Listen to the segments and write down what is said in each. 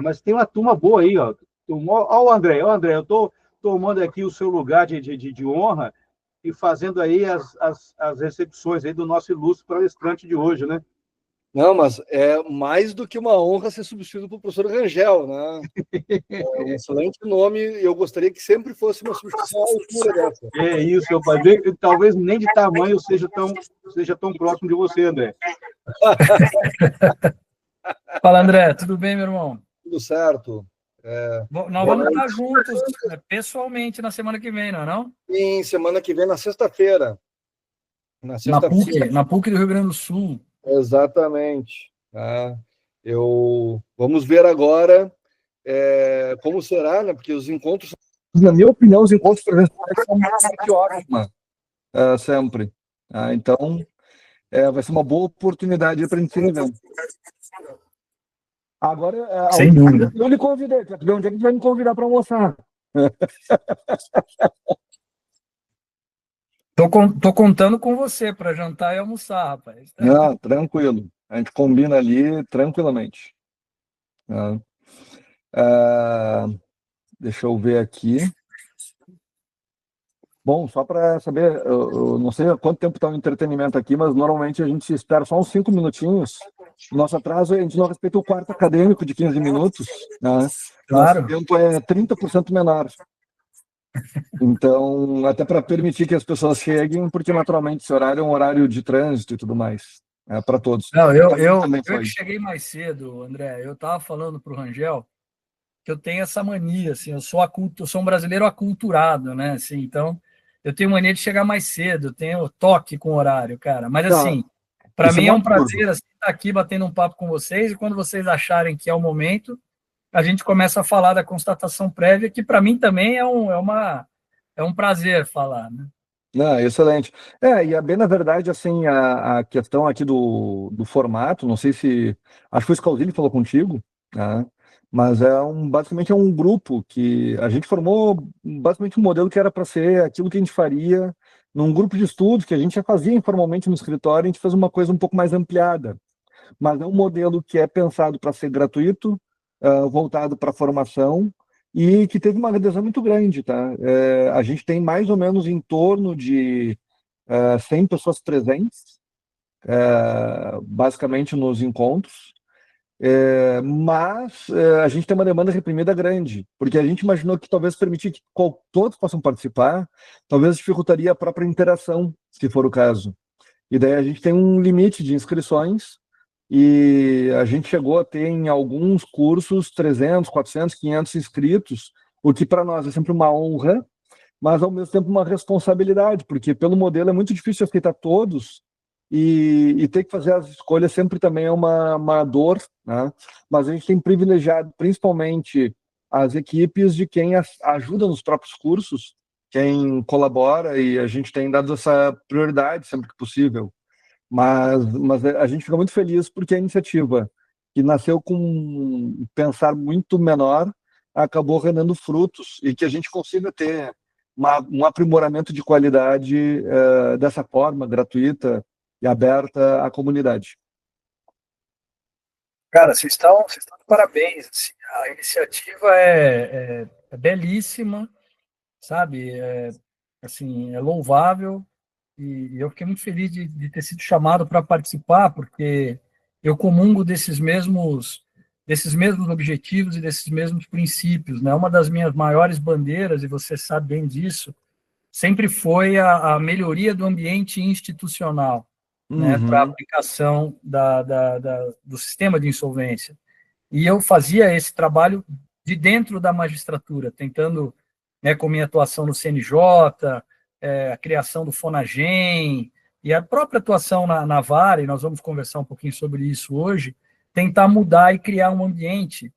Mas tem uma turma boa aí, ó. Ó, o André, eu estou tomando aqui o seu lugar de honra e fazendo aí as recepções aí do nosso ilustre palestrante de hoje, né? Não, mas é mais do que uma honra ser substituído pelo professor Rangel, né? É um excelente nome e eu gostaria que sempre fosse uma substituição à altura dessa. É isso, eu talvez nem de tamanho seja tão próximo de você, André. Fala, André, tudo bem, meu irmão? Tudo certo. Nós vamos estar juntos pessoalmente na semana que vem, não é não? Sim, semana que vem, na sexta-feira. Na PUC do Rio Grande do Sul. Exatamente. Vamos ver agora como será, né? Porque os encontros, na minha opinião, os encontros presenciais são muito ótimos, sempre. Então, vai ser uma boa oportunidade para a gente se rever. Agora, sem dúvida. Eu lhe convidei, onde é que vai me convidar para almoçar? Tô contando com você para jantar e almoçar, rapaz. Não, tranquilo. A gente combina ali tranquilamente. Deixa eu ver aqui. Bom, só para saber, eu não sei há quanto tempo está o entretenimento aqui, mas normalmente a gente espera só uns 5 minutinhos. Nosso atraso, a gente não respeita o quarto acadêmico de 15 minutos, né? Claro. Nosso tempo é 30% menor. Então, até para permitir que as pessoas cheguem, porque naturalmente esse horário é um horário de trânsito e tudo mais, para todos. Não, eu que cheguei mais cedo, André. Eu estava falando para o Rangel que eu tenho essa mania, assim, eu sou um brasileiro aculturado, né? Assim, então, eu tenho mania de chegar mais cedo, eu tenho toque com horário, cara. Mas, assim, para mim é um prazer assim, estar aqui batendo um papo com vocês, e quando vocês acharem que é o momento, a gente começa a falar da constatação prévia, que para mim também é um prazer falar, né? Excelente. E bem na verdade, assim, a questão aqui do formato, não sei se... Acho que o Scalzini falou contigo, né? Mas basicamente é um grupo que a gente formou basicamente um modelo que era para ser aquilo que a gente faria num grupo de estudos que a gente já fazia informalmente no escritório, a gente fez uma coisa um pouco mais ampliada. Mas é um modelo que é pensado para ser gratuito, voltado para a formação, e que teve uma adesão muito grande, tá? A gente tem mais ou menos em torno de 100 pessoas presentes, basicamente nos encontros, mas a gente tem uma demanda reprimida grande, porque a gente imaginou que talvez permitir que todos possam participar, talvez dificultaria a própria interação, se for o caso. E daí a gente tem um limite de inscrições, e a gente chegou a ter em alguns cursos 300, 400, 500 inscritos, o que para nós é sempre uma honra, mas ao mesmo tempo uma responsabilidade, porque pelo modelo é muito difícil aceitar todos, e ter que fazer as escolhas sempre também é uma dor, né? Mas a gente tem privilegiado principalmente as equipes de quem ajuda nos próprios cursos, quem colabora, e a gente tem dado essa prioridade sempre que possível. Mas a gente fica muito feliz porque a iniciativa, que nasceu com um pensar muito menor, acabou rendendo frutos, e que a gente consiga ter um aprimoramento de qualidade dessa forma, gratuita e aberta à comunidade. Cara, vocês estão de parabéns. Assim, a iniciativa é belíssima, sabe? Assim, é louvável. E eu fiquei muito feliz de ter sido chamado para participar, porque eu comungo desses mesmos objetivos e desses mesmos princípios, né? Uma das minhas maiores bandeiras, e você sabe bem disso, sempre foi a melhoria do ambiente institucional, né, para a aplicação do sistema de insolvência. E eu fazia esse trabalho de dentro da magistratura, tentando, né, com minha atuação no CNJ, a criação do Fonagem, e a própria atuação na VAR, e nós vamos conversar um pouquinho sobre isso hoje, tentar mudar e criar um ambiente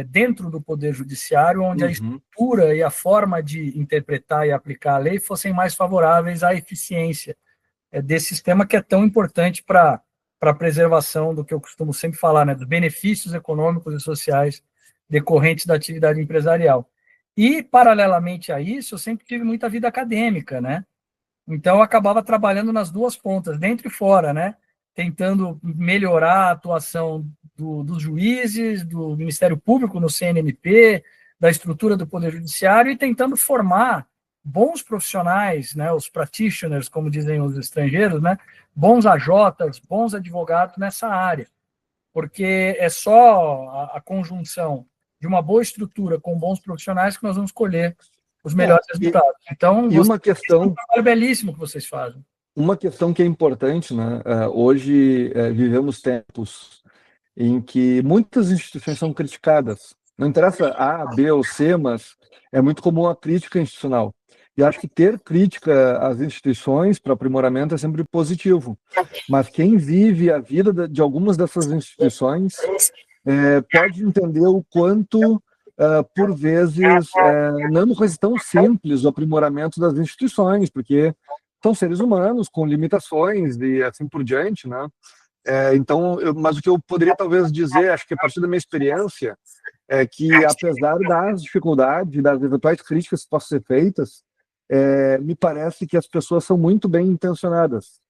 dentro do Poder Judiciário, onde a estrutura e a forma de interpretar e aplicar a lei fossem mais favoráveis à eficiência desse sistema que é tão importante para a preservação do que eu costumo sempre falar, né, dos benefícios econômicos e sociais decorrentes da atividade empresarial. E, paralelamente a isso, eu sempre tive muita vida acadêmica, né? Então, eu acabava trabalhando nas duas pontas, dentro e fora, né? tentando melhorar a atuação dos juízes, do Ministério Público no CNMP, da estrutura do Poder Judiciário e tentando formar bons profissionais, né, os practitioners, como dizem os estrangeiros, né, bons AJs, bons advogados nessa área, porque é só a conjunção de uma boa estrutura com bons profissionais que nós vamos colher os melhores resultados. Então, e uma questão, é um trabalho belíssimo que vocês fazem. Uma questão que é importante, né? Hoje vivemos tempos em que muitas instituições são criticadas. Não interessa A, B ou C, mas é muito comum a crítica institucional. E acho que ter crítica às instituições para aprimoramento é sempre positivo. Mas quem vive a vida de algumas dessas instituições pode entender o quanto, por vezes, não é uma coisa tão simples o aprimoramento das instituições, porque são seres humanos com limitações e assim por diante, né? Então, mas o que eu poderia talvez dizer, acho que a partir da minha experiência, é que apesar das dificuldades, das eventuais críticas que possam ser feitas, me parece que as pessoas são muito bem intencionadas.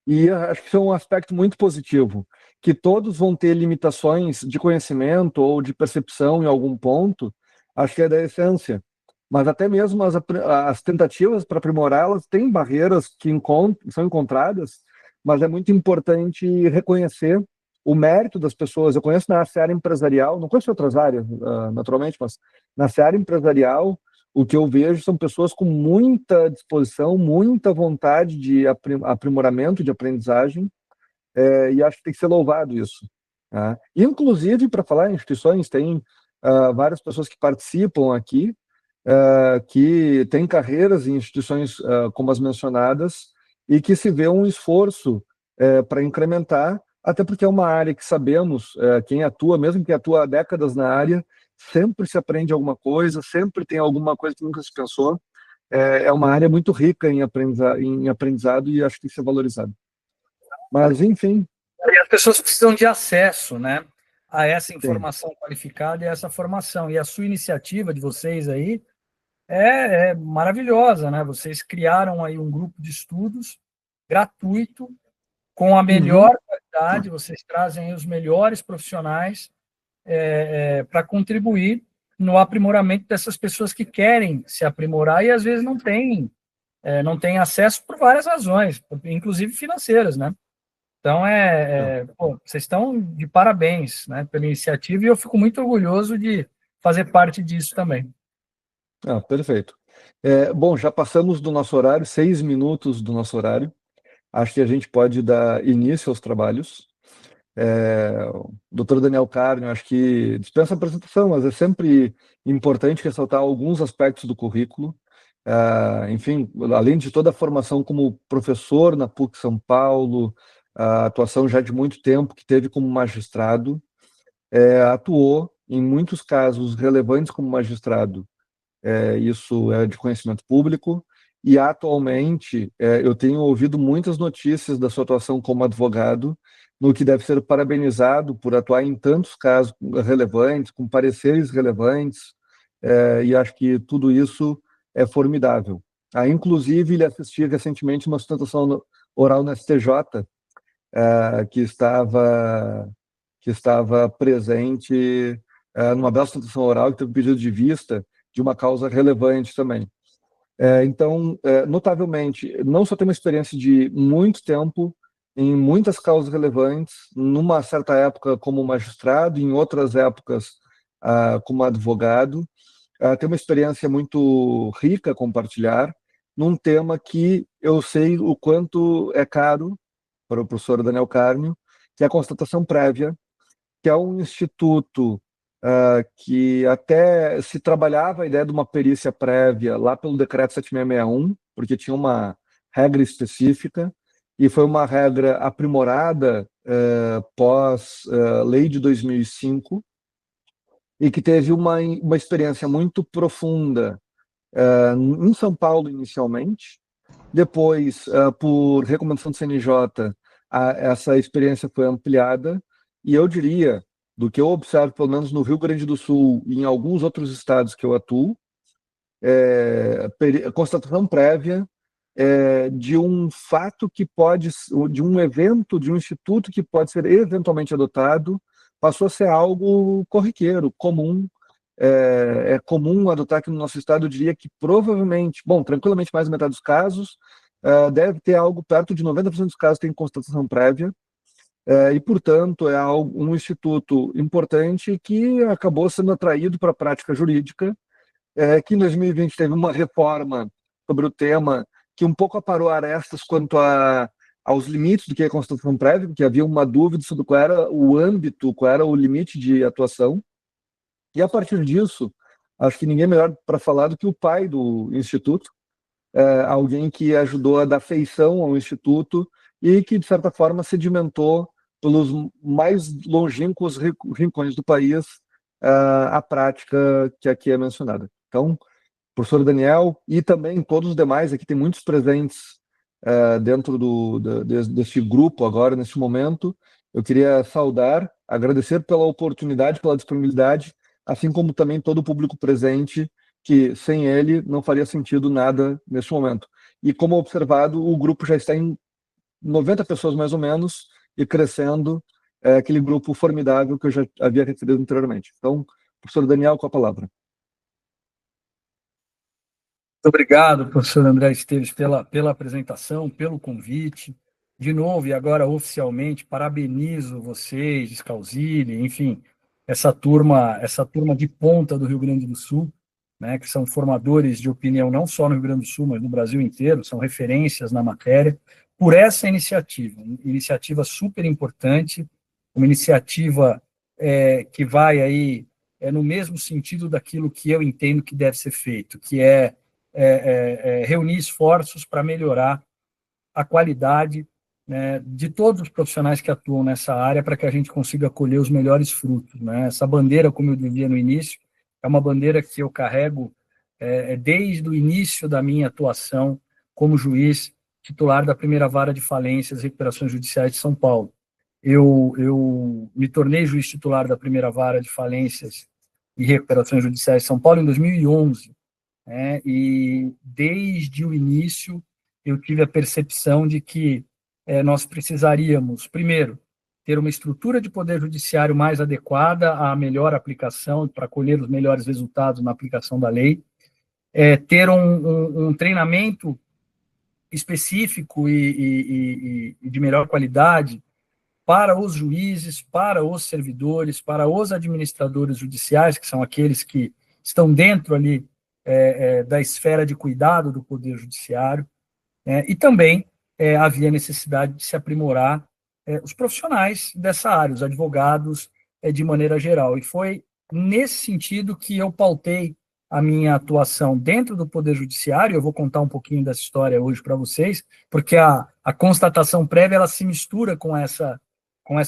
E acho que isso é um aspecto muito positivo, que todos vão ter limitações de conhecimento ou de percepção em algum ponto, acho que é da essência. Mas até mesmo as tentativas para aprimorá-las têm barreiras que são encontradas, mas é muito importante reconhecer o mérito das pessoas. Eu conheço na seara empresarial, não conheço outras áreas, naturalmente, mas na seara empresarial, o que eu vejo são pessoas com muita disposição, muita vontade de aprimoramento, de aprendizagem, e acho que tem que ser louvado isso. Tá? Inclusive, para falar em instituições, tem várias pessoas que participam aqui, que têm carreiras em instituições como as mencionadas, e que se vê um esforço para incrementar, até porque é uma área que sabemos, quem atua, mesmo quem atua há décadas na área, sempre se aprende alguma coisa, sempre tem alguma coisa que nunca se pensou. É uma área muito rica em aprendizado e acho que tem que ser valorizado. Mas, enfim... E as pessoas precisam de acesso, né, a essa informação qualificada e a essa formação. E a sua iniciativa de vocês aí é maravilhosa, né? Vocês criaram aí um grupo de estudos gratuito, com a melhor qualidade, vocês trazem os melhores profissionais para contribuir no aprimoramento dessas pessoas que querem se aprimorar e às vezes não têm acesso por várias razões, inclusive financeiras, né? Então, vocês estão de parabéns, né, pela iniciativa e eu fico muito orgulhoso de fazer parte disso também. Perfeito. Bom, já passamos do nosso horário, 6 minutos do nosso horário. Acho que a gente pode dar início aos trabalhos. O Dr. Daniel Carnio, acho que dispensa a apresentação, mas é sempre importante ressaltar alguns aspectos do currículo. Enfim, além de toda a formação como professor na PUC São Paulo, a atuação já de muito tempo que teve como magistrado, atuou em muitos casos relevantes como magistrado. Isso é de conhecimento público. E, atualmente, eu tenho ouvido muitas notícias da sua atuação como advogado, no que deve ser parabenizado por atuar em tantos casos relevantes, com pareceres relevantes, e acho que tudo isso é formidável. Inclusive, ele assistiu recentemente uma sustentação oral no STJ, que estava presente numa bela sustentação oral, que teve um pedido de vista de uma causa relevante também. Então, notavelmente, não só tem uma experiência de muito tempo em muitas causas relevantes, numa certa época como magistrado, em outras épocas como advogado, tem uma experiência muito rica a compartilhar, num tema que eu sei o quanto é caro para o professor Daniel Carnio, que é a constatação prévia, que é um instituto que até se trabalhava a ideia de uma perícia prévia lá pelo decreto 7661, porque tinha uma regra específica, e foi uma regra aprimorada pós-lei de 2005, e que teve uma experiência muito profunda em São Paulo inicialmente, depois, por recomendação do CNJ, essa experiência foi ampliada, e eu diria, do que eu observo, pelo menos no Rio Grande do Sul e em alguns outros estados que eu atuo, constatação prévia de um fato que pode, de um evento, de um instituto que pode ser eventualmente adotado, passou a ser algo corriqueiro, comum. É comum adotar aqui no nosso estado, eu diria que provavelmente, bom, tranquilamente mais da metade dos casos, deve ter algo perto de 90% dos casos tem constatação prévia, e, portanto, é um instituto importante que acabou sendo atraído para a prática jurídica, que em 2020 teve uma reforma sobre o tema que um pouco aparou arestas quanto aos limites do que é constatação prévia, porque havia uma dúvida sobre qual era o âmbito, qual era o limite de atuação. E a partir disso, acho que ninguém é melhor para falar do que o pai do Instituto, alguém que ajudou a dar feição ao Instituto e que, de certa forma, sedimentou pelos mais longínquos rincões do país a prática que aqui é mencionada. Então, professor Daniel e também todos os demais, aqui tem muitos presentes dentro deste grupo agora, neste momento, eu queria saudar, agradecer pela oportunidade, pela disponibilidade, assim como também todo o público presente, que sem ele não faria sentido nada neste momento. E como observado, o grupo já está em 90 pessoas mais ou menos, e crescendo, aquele grupo formidável que eu já havia referido anteriormente. Então, professor Daniel, com a palavra. Muito obrigado, professor André Esteves, pela apresentação, pelo convite. De novo, e agora oficialmente, parabenizo vocês, Scalzilli, enfim, essa turma de ponta do Rio Grande do Sul, né, que são formadores de opinião não só no Rio Grande do Sul, mas no Brasil inteiro, são referências na matéria, por essa iniciativa super importante, uma iniciativa que vai aí no mesmo sentido daquilo que eu entendo que deve ser feito, que é reunir esforços para melhorar a qualidade, né, de todos os profissionais que atuam nessa área para que a gente consiga colher os melhores frutos, né? Essa bandeira, como eu dizia no início, é uma bandeira que eu carrego desde o início da minha atuação como juiz titular da primeira vara de falências e recuperações judiciais de São Paulo. Eu me tornei juiz titular da primeira vara de falências e recuperações judiciais de São Paulo em 2011, e desde o início eu tive a percepção de que nós precisaríamos, primeiro, ter uma estrutura de poder judiciário mais adequada à melhor aplicação, para colher os melhores resultados na aplicação da lei, ter um treinamento específico e de melhor qualidade para os juízes, para os servidores, para os administradores judiciais, que são aqueles que estão dentro ali da esfera de cuidado do Poder Judiciário, e também havia necessidade de se aprimorar os profissionais dessa área, os advogados de maneira geral. E foi nesse sentido que eu pautei a minha atuação dentro do Poder Judiciário. Eu vou contar um pouquinho dessa história hoje para vocês, porque a constatação prévia ela se mistura com essa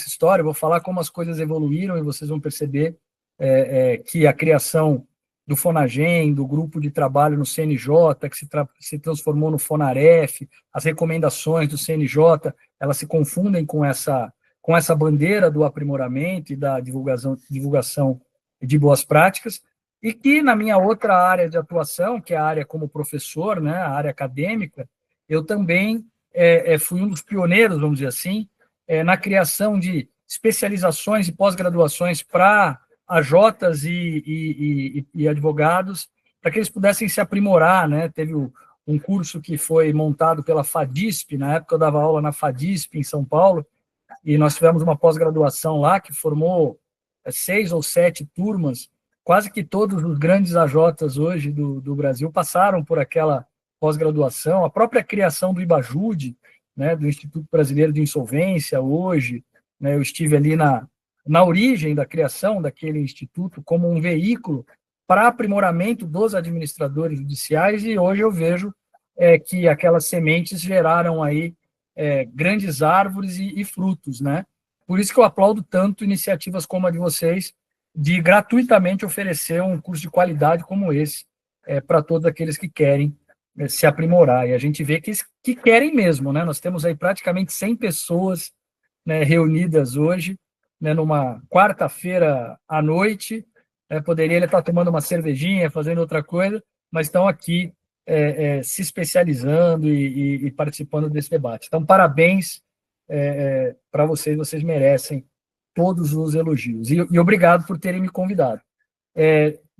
história. Eu vou falar como as coisas evoluíram e vocês vão perceber que a criação do FONAGEM, do grupo de trabalho no CNJ, que se transformou no FONAREF, as recomendações do CNJ, elas se confundem com essa bandeira do aprimoramento e da divulgação de boas práticas, e que na minha outra área de atuação, que é a área como professor, né, a área acadêmica, eu também fui um dos pioneiros, vamos dizer assim, na criação de especializações e pós-graduações para AJs e advogados, para que eles pudessem se aprimorar, né? Teve um curso que foi montado pela FADISP, na época eu dava aula na FADISP, em São Paulo, e nós tivemos uma pós-graduação lá que formou 6 ou 7 turmas, quase que todos os grandes AJs hoje do Brasil passaram por aquela pós-graduação, a própria criação do IBAJUDE, né, do Instituto Brasileiro de Insolvência, hoje, né, eu estive ali na origem da criação daquele instituto como um veículo para aprimoramento dos administradores judiciais, e hoje eu vejo que aquelas sementes geraram aí grandes árvores e frutos, né? Por isso que eu aplaudo tanto iniciativas como a de vocês, de gratuitamente oferecer um curso de qualidade como esse para todos aqueles que querem se aprimorar. E a gente vê que querem mesmo, né? Nós temos aí praticamente 100 pessoas, né, reunidas hoje, né, numa quarta-feira à noite, poderia ele estar tomando uma cervejinha, fazendo outra coisa, mas estão aqui se especializando e participando desse debate. Então, parabéns para vocês merecem todos os elogios. E obrigado por terem me convidado.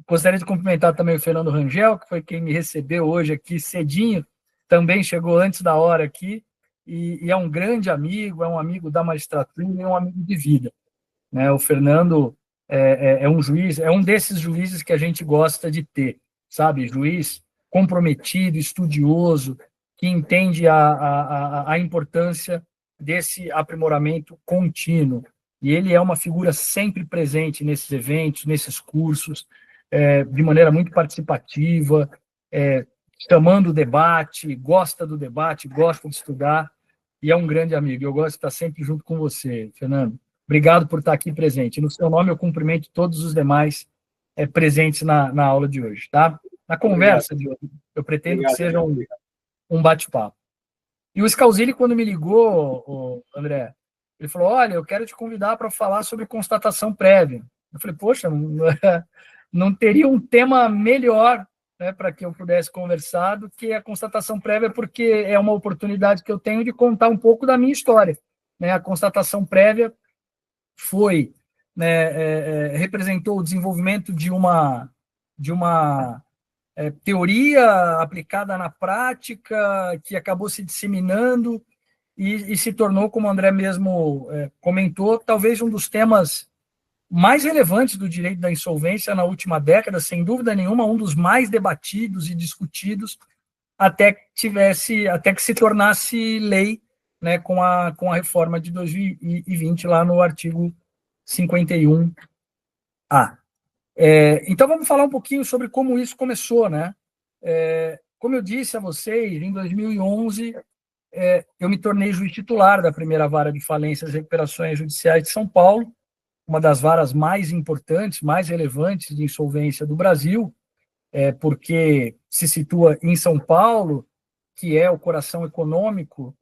Gostaria de cumprimentar também o Fernando Rangel, que foi quem me recebeu hoje aqui cedinho, também chegou antes da hora aqui, e é um grande amigo, é um amigo da magistratura e é um amigo de vida. Né? O Fernando é um juiz, é um desses juízes que a gente gosta de ter, sabe? Juiz comprometido, estudioso, que entende a importância desse aprimoramento contínuo. E ele é uma figura sempre presente nesses eventos, nesses cursos, de maneira muito participativa, chamando o debate, gosta do debate, gosta de estudar, e é um grande amigo. Eu gosto de estar sempre junto com você, Fernando. Obrigado por estar aqui presente. No seu nome, eu cumprimento todos os demais presentes na aula de hoje. Tá? Na conversa de hoje, eu pretendo que seja um bate-papo. E o Scalzilli, quando me ligou, André, ele falou, olha, eu quero te convidar para falar sobre constatação prévia. Eu falei, poxa, não teria um tema melhor, né, para que eu pudesse conversar do que a constatação prévia, porque é uma oportunidade que eu tenho de contar um pouco da minha história. Né? A constatação prévia foi, né, representou o desenvolvimento de uma teoria aplicada na prática, que acabou se disseminando e se tornou, como o André mesmo comentou, talvez um dos temas mais relevantes do direito da insolvência na última década, sem dúvida nenhuma, um dos mais debatidos e discutidos, até que se tornasse lei, né, com a reforma de 2020, lá no artigo 51A. Então, vamos falar um pouquinho sobre como isso começou. Né? Como eu disse a vocês, em 2011, eu me tornei juiz titular da primeira vara de falências e recuperações judiciais de São Paulo, uma das varas mais importantes, mais relevantes de insolvência do Brasil, porque se situa em São Paulo, que é o coração econômico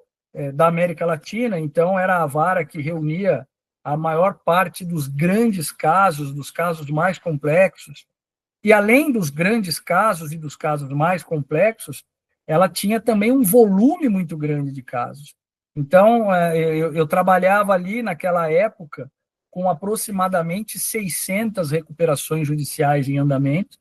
da América Latina. Então, era a vara que reunia a maior parte dos grandes casos, dos casos mais complexos. E, além dos grandes casos e dos casos mais complexos, ela tinha também um volume muito grande de casos. Então, eu trabalhava ali, naquela época, com aproximadamente 600 recuperações judiciais em andamento,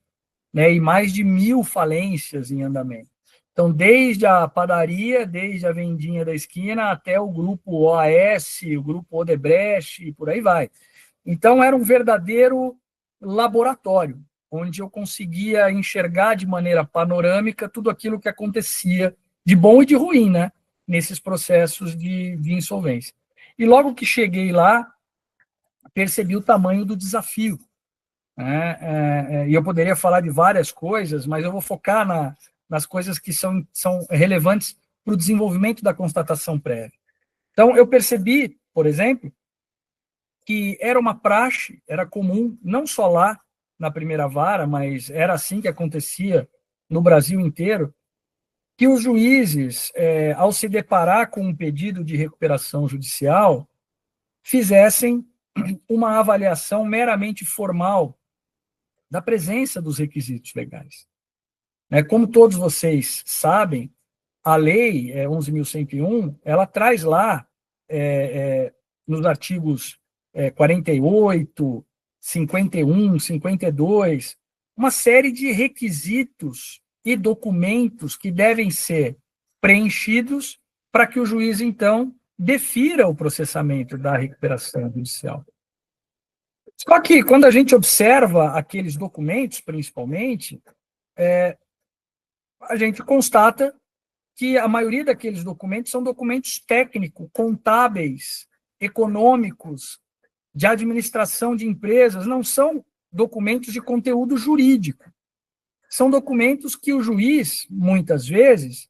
né, e mais de 1.000 falências em andamento. Então, desde a padaria, desde a vendinha da esquina, até o grupo OAS, o grupo Odebrecht, e por aí vai. Então, era um verdadeiro laboratório, onde eu conseguia enxergar de maneira panorâmica tudo aquilo que acontecia, de bom e de ruim, né, nesses processos de insolvência. E logo que cheguei lá, percebi o tamanho do desafio. E eu poderia falar de várias coisas, mas eu vou focar nas coisas que são relevantes para o desenvolvimento da constatação prévia. Então, eu percebi, por exemplo, que era uma praxe, era comum, não só lá na primeira vara, mas era assim que acontecia no Brasil inteiro, que os juízes, ao se deparar com um pedido de recuperação judicial, fizessem uma avaliação meramente formal da presença dos requisitos legais. Como todos vocês sabem, a lei 11.101, ela traz lá, nos artigos 48, 51, 52, uma série de requisitos e documentos que devem ser preenchidos para que o juiz, então, defira o processamento da recuperação judicial. Só que, quando a gente observa aqueles documentos, principalmente, a gente constata que a maioria daqueles documentos são documentos técnicos, contábeis, econômicos, de administração de empresas, não são documentos de conteúdo jurídico. São documentos que o juiz, muitas vezes,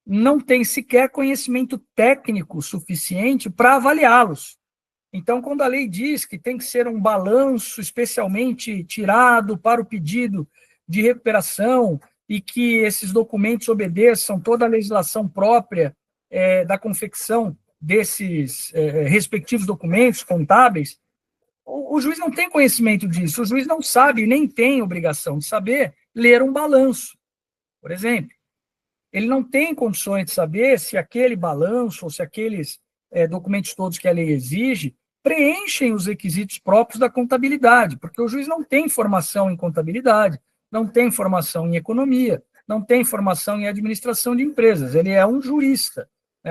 não tem sequer conhecimento técnico suficiente para avaliá-los. Então, quando a lei diz que tem que ser um balanço especialmente tirado para o pedido de recuperação e que esses documentos obedeçam toda a legislação própria da confecção desses respectivos documentos contábeis, o juiz não tem conhecimento disso, o juiz não sabe, nem tem obrigação de saber ler um balanço, por exemplo. ele não tem condições de saber se aquele balanço ou se aqueles documentos todos que a lei exige preenchem os requisitos próprios da contabilidade, porque o juiz não tem formação em contabilidade, não tem formação em economia, não tem formação em administração de empresas, ele é um jurista.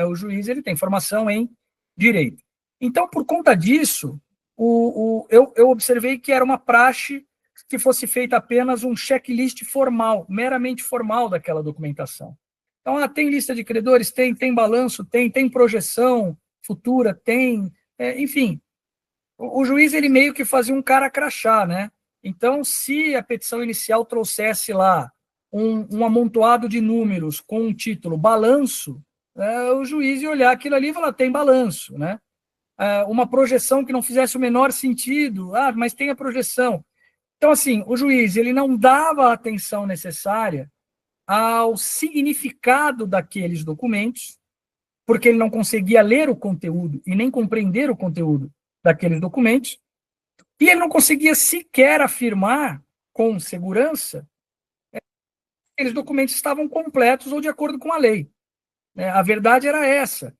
O juiz ele tem formação em direito. Então, por conta disso, eu observei que era uma praxe que fosse feita apenas um checklist formal, meramente formal daquela documentação. Então, tem lista de credores? Tem balanço? Tem projeção futura? Tem. Enfim, o juiz ele meio que fazia um cara crachá, né? Então, se a petição inicial trouxesse lá um amontoado de números com um título balanço, o juiz ia olhar aquilo ali e falar, tem balanço, né? Uma projeção que não fizesse o menor sentido, mas tem a projeção. Então, assim, o juiz ele não dava a atenção necessária ao significado daqueles documentos, porque ele não conseguia ler o conteúdo e nem compreender o conteúdo daqueles documentos, e ele não conseguia sequer afirmar com segurança que aqueles documentos estavam completos ou de acordo com a lei. A verdade era essa.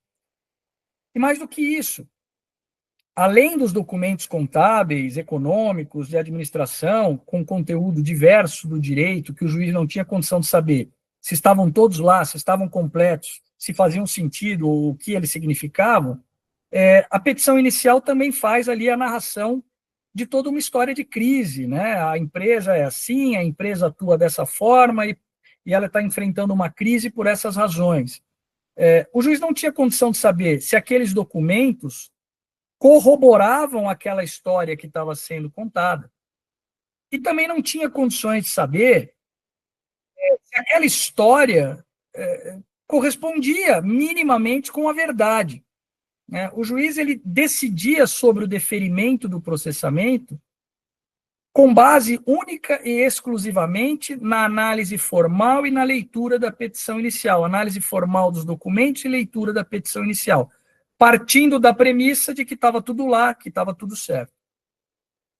E mais do que isso, além dos documentos contábeis, econômicos, de administração, com conteúdo diverso do direito, que o juiz não tinha condição de saber se estavam todos lá, se estavam completos, se faziam sentido ou o que eles significavam, a petição inicial também faz ali a narração de toda uma história de crise, né? A empresa é assim, a empresa atua dessa forma e ela está enfrentando uma crise por essas razões. O juiz não tinha condição de saber se aqueles documentos corroboravam aquela história que estava sendo contada. E também não tinha condições de saber se aquela história correspondia minimamente com a verdade. O juiz ele decidia sobre o deferimento do processamento com base única e exclusivamente na análise formal e na leitura da petição inicial, análise formal dos documentos e leitura da petição inicial, partindo da premissa de que estava tudo lá, que estava tudo certo.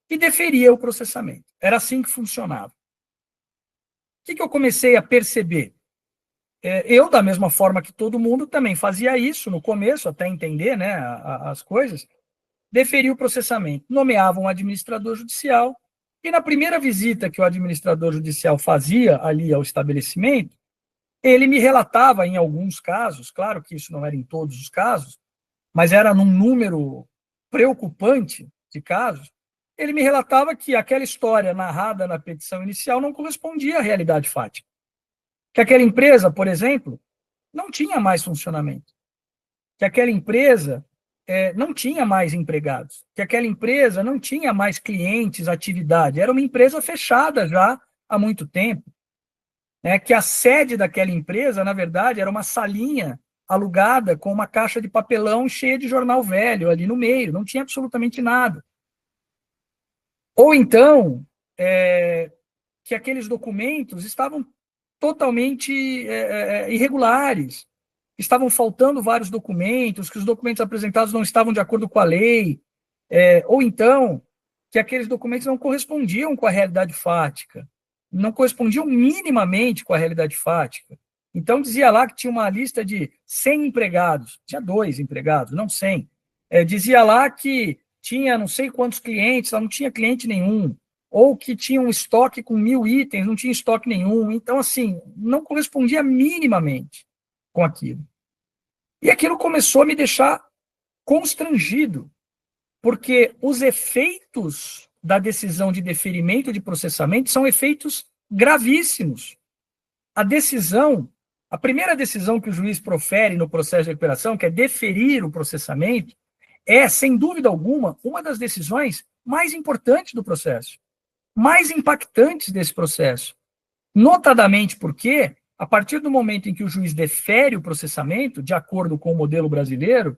E deferia o processamento. Era assim que funcionava. O que eu comecei a perceber? Eu, da mesma forma que todo mundo, também fazia isso no começo, até entender, né, as coisas, deferia o processamento, nomeava um administrador judicial, e na primeira visita que o administrador judicial fazia ali ao estabelecimento, ele me relatava em alguns casos, claro que isso não era em todos os casos, mas era num número preocupante de casos, ele me relatava que aquela história narrada na petição inicial não correspondia à realidade fática. Que aquela empresa, por exemplo, não tinha mais funcionamento. Que aquela empresa não tinha mais empregados. Que aquela empresa não tinha mais clientes, atividade. Era uma empresa fechada já há muito tempo. Que a sede daquela empresa, na verdade, era uma salinha alugada com uma caixa de papelão cheia de jornal velho ali no meio. Não tinha absolutamente nada. Ou então, que aqueles documentos estavam totalmente irregulares, estavam faltando vários documentos, que os documentos apresentados não estavam de acordo com a lei, ou então que aqueles documentos não correspondiam com a realidade fática, não correspondiam minimamente com a realidade fática. Então, dizia lá que tinha uma lista de 100 empregados, tinha 2 empregados, não 100. Dizia lá que tinha não sei quantos clientes, não tinha cliente nenhum, ou que tinha um estoque com 1000 itens, não tinha estoque nenhum. Então, assim, não correspondia minimamente com aquilo. E aquilo começou a me deixar constrangido, porque os efeitos da decisão de deferimento de processamento são efeitos gravíssimos. A primeira decisão que o juiz profere no processo de recuperação, que é deferir o processamento, é, sem dúvida alguma, uma das decisões mais importantes do processo, mais impactantes desse processo. Notadamente porque, a partir do momento em que o juiz defere o processamento, de acordo com o modelo brasileiro,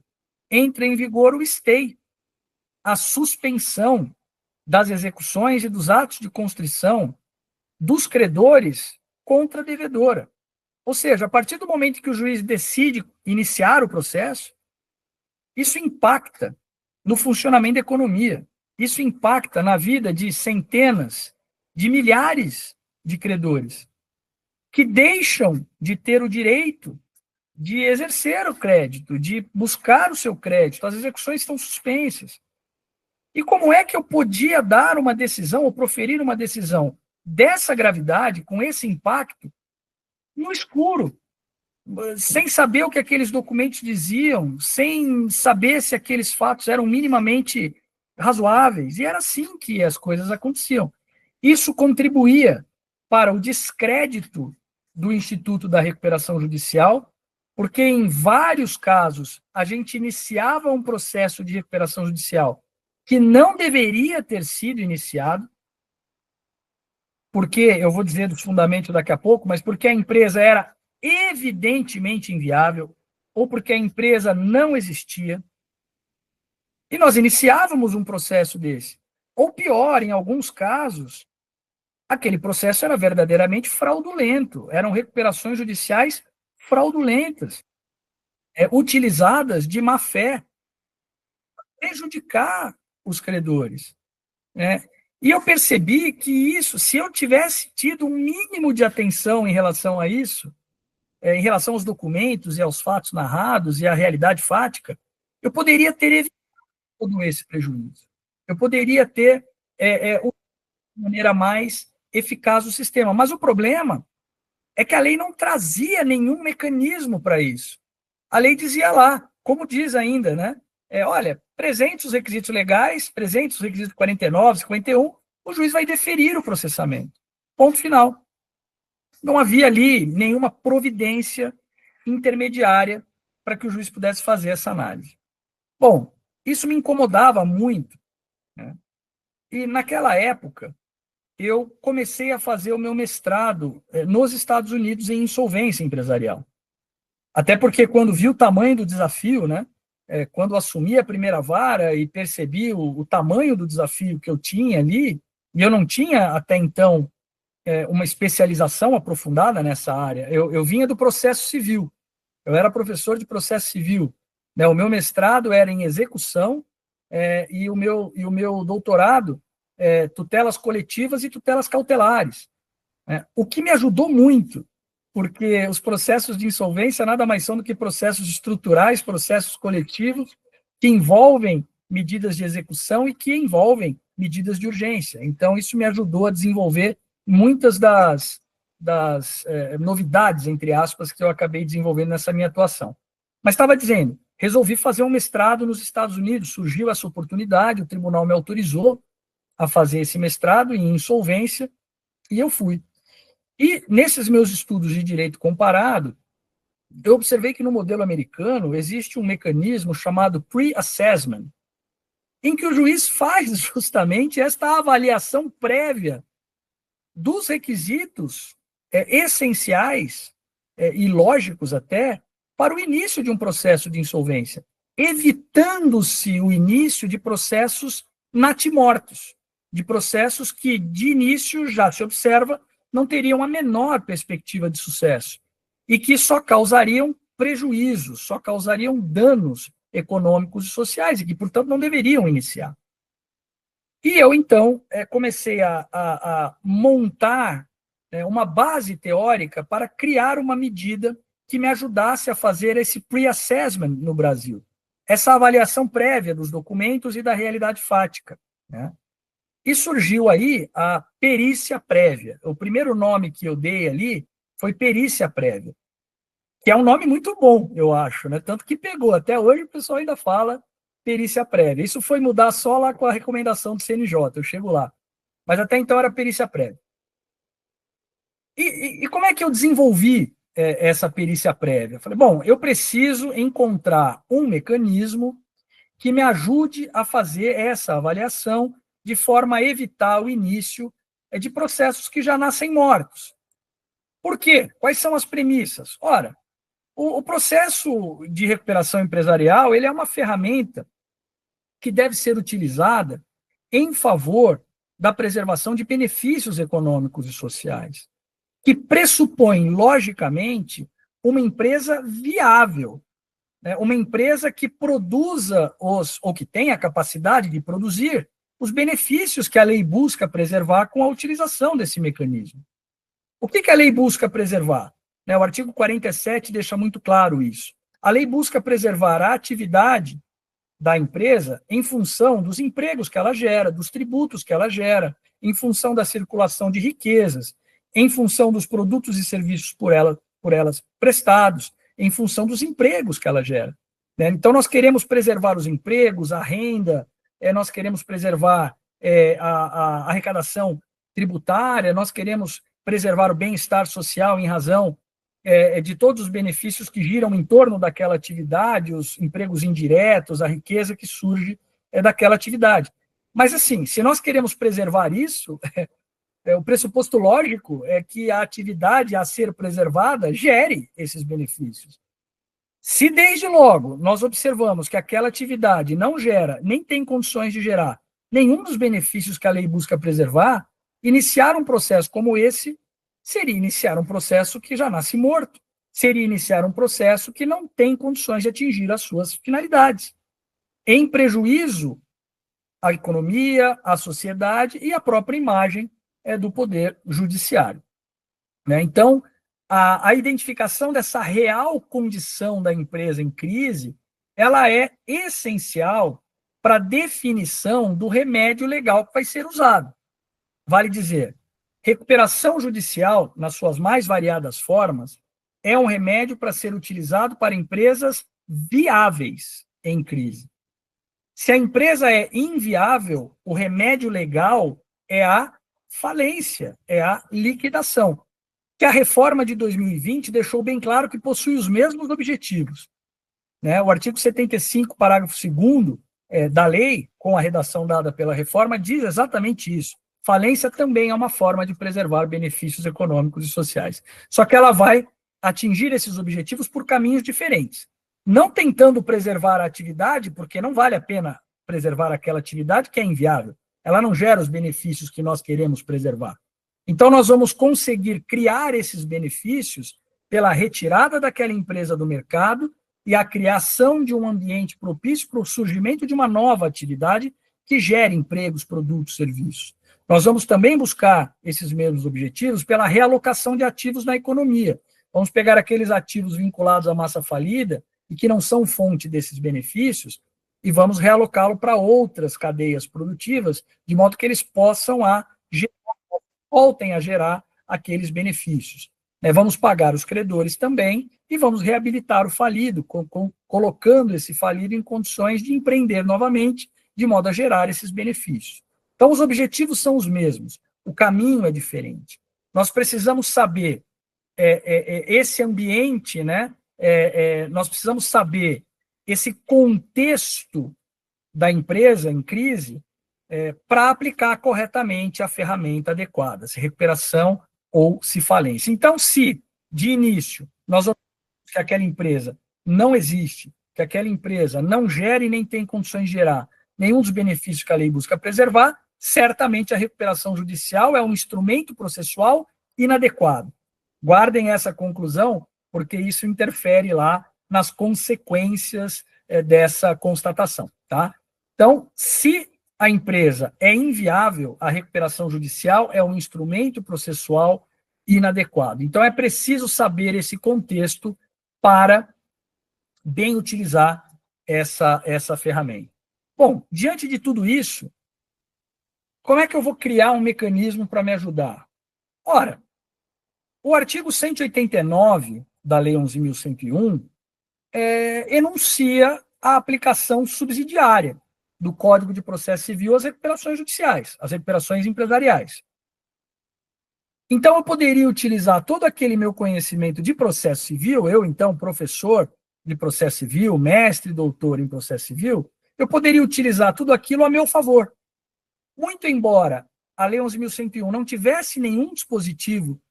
entra em vigor o stay, a suspensão das execuções e dos atos de constrição dos credores contra a devedora. Ou seja, a partir do momento que o juiz decide iniciar o processo, isso impacta no funcionamento da economia. Isso impacta na vida de centenas, de milhares de credores. que deixam de ter o direito de exercer o crédito, de buscar o seu crédito. As execuções estão suspensas. E como é que eu podia dar uma decisão ou proferir uma decisão dessa gravidade, com esse impacto, no escuro, sem saber o que aqueles documentos diziam, sem saber se aqueles fatos eram minimamente razoáveis? E era assim que as coisas aconteciam. Isso contribuía para o descrédito do Instituto da Recuperação Judicial, porque em vários casos a gente iniciava um processo de recuperação judicial que não deveria ter sido iniciado, porque, eu vou dizer dos fundamentos daqui a pouco, mas porque a empresa era evidentemente inviável, ou porque a empresa não existia, e nós iniciávamos um processo desse. Ou pior, em alguns casos, aquele processo era verdadeiramente fraudulento, eram recuperações judiciais fraudulentas, utilizadas de má fé, para prejudicar os credores, né? E eu percebi que isso, se eu tivesse tido um mínimo de atenção em relação a isso, em relação aos documentos e aos fatos narrados e à realidade fática, eu poderia ter evitado todo esse prejuízo. Eu poderia ter, de maneira mais eficaz o sistema. Mas o problema é que a lei não trazia nenhum mecanismo para isso. A lei dizia lá, como diz ainda, né? Olha, presentes os requisitos legais, presentes os requisitos 49, 51, o juiz vai deferir o processamento. Ponto final. Não havia ali nenhuma providência intermediária para que o juiz pudesse fazer essa análise. Bom, isso me incomodava muito, né? E naquela época, eu comecei a fazer o meu mestrado nos Estados Unidos em insolvência empresarial. Até porque quando vi o tamanho do desafio, né? Quando assumi a primeira vara e percebi o tamanho do desafio que eu tinha ali, e eu não tinha até então uma especialização aprofundada nessa área. Eu vinha do processo civil, eu era professor de processo civil, né? O meu mestrado era em execução e o meu doutorado, tutelas coletivas e tutelas cautelares. O que me ajudou muito, porque os processos de insolvência nada mais são do que processos estruturais, processos coletivos, que envolvem medidas de execução e que envolvem medidas de urgência. Então, isso me ajudou a desenvolver muitas das novidades, entre aspas, que eu acabei desenvolvendo nessa minha atuação. Mas estava dizendo, resolvi fazer um mestrado nos Estados Unidos, surgiu essa oportunidade, o tribunal me autorizou a fazer esse mestrado em insolvência, e eu fui. E nesses meus estudos de direito comparado, eu observei que no modelo americano existe um mecanismo chamado pre-assessment, em que o juiz faz justamente esta avaliação prévia dos requisitos essenciais e lógicos até para o início de um processo de insolvência, evitando-se o início de processos natimortos, de processos que de início já se observa não teriam a menor perspectiva de sucesso e que só causariam prejuízos, só causariam danos econômicos e sociais e que, portanto, não deveriam iniciar. E eu, então, comecei a montar uma base teórica para criar uma medida que me ajudasse a fazer esse pre-assessment no Brasil, essa avaliação prévia dos documentos e da realidade fática, né? E surgiu aí a perícia prévia. O primeiro nome que eu dei ali foi perícia prévia, que é um nome muito bom, eu acho, né? Tanto que pegou. Até hoje o pessoal ainda fala perícia prévia. Isso foi mudar só lá com a recomendação do CNJ, eu chego lá. Mas até então era perícia prévia. E como é que eu desenvolvi essa perícia prévia? Eu falei, bom, eu preciso encontrar um mecanismo que me ajude a fazer essa avaliação de forma a evitar o início de processos que já nascem mortos. Por quê? Quais são as premissas? Ora, o processo de recuperação empresarial ele é uma ferramenta que deve ser utilizada em favor da preservação de benefícios econômicos e sociais, que pressupõe, logicamente, uma empresa viável, né? Uma empresa que produza ou que tenha a capacidade de produzir os benefícios que a lei busca preservar com a utilização desse mecanismo. O que a lei busca preservar? Né, o artigo 47 deixa muito claro isso. A lei busca preservar a atividade da empresa em função dos empregos que ela gera, dos tributos que ela gera, em função da circulação de riquezas, em função dos produtos e serviços por elas prestados, em função dos empregos que ela gera. Né? Então, nós queremos preservar os empregos, a renda, nós queremos preservar a arrecadação tributária, nós queremos preservar o bem-estar social em razão de todos os benefícios que giram em torno daquela atividade, os empregos indiretos, a riqueza que surge daquela atividade. Mas, assim, se nós queremos preservar isso, o pressuposto lógico é que a atividade a ser preservada gere esses benefícios. Se, desde logo, nós observamos que aquela atividade não gera, nem tem condições de gerar nenhum dos benefícios que a lei busca preservar, iniciar um processo como esse seria iniciar um processo que já nasce morto, seria iniciar um processo que não tem condições de atingir as suas finalidades, em prejuízo à economia, à sociedade e à própria imagem do poder judiciário. Né? Então, a identificação dessa real condição da empresa em crise, ela é essencial para a definição do remédio legal que vai ser usado. Vale dizer, recuperação judicial, nas suas mais variadas formas, é um remédio para ser utilizado para empresas viáveis em crise. Se a empresa é inviável, o remédio legal é a falência, é a liquidação, que a reforma de 2020 deixou bem claro que possui os mesmos objetivos. Né? O artigo 75, parágrafo 2º da lei, com a redação dada pela reforma, diz exatamente isso. Falência também é uma forma de preservar benefícios econômicos e sociais. Só que ela vai atingir esses objetivos por caminhos diferentes. Não tentando preservar a atividade, porque não vale a pena preservar aquela atividade que é inviável. Ela não gera os benefícios que nós queremos preservar. Então, nós vamos conseguir criar esses benefícios pela retirada daquela empresa do mercado e a criação de um ambiente propício para o surgimento de uma nova atividade que gere empregos, produtos, serviços. Nós vamos também buscar esses mesmos objetivos pela realocação de ativos na economia. Vamos pegar aqueles ativos vinculados à massa falida e que não são fonte desses benefícios e vamos realocá-lo para outras cadeias produtivas, de modo que eles voltem a gerar aqueles benefícios. Vamos pagar os credores também e vamos reabilitar o falido, colocando esse falido em condições de empreender novamente, de modo a gerar esses benefícios. Então, os objetivos são os mesmos, o caminho é diferente. Nós precisamos saber esse ambiente, né? Nós precisamos saber esse contexto da empresa em crise para aplicar corretamente a ferramenta adequada, se recuperação ou se falência. Então, se, de início, nós observamos que aquela empresa não existe, que aquela empresa não gera e nem tem condições de gerar nenhum dos benefícios que a lei busca preservar, certamente a recuperação judicial é um instrumento processual inadequado. Guardem essa conclusão, porque isso interfere lá nas consequências dessa constatação. Tá? Então, se a empresa é inviável, a recuperação judicial é um instrumento processual inadequado. Então, é preciso saber esse contexto para bem utilizar essa ferramenta. Bom, diante de tudo isso, como é que eu vou criar um mecanismo para me ajudar? Ora, o artigo 189 da Lei 11.101 enuncia a aplicação subsidiária do Código de Processo Civil às recuperações judiciais, às recuperações empresariais. Então, eu poderia utilizar todo aquele meu conhecimento de processo civil, eu, então, professor de processo civil, mestre e doutor em processo civil, eu poderia utilizar tudo aquilo a meu favor. Muito embora a Lei 11.101 não tivesse nenhum dispositivo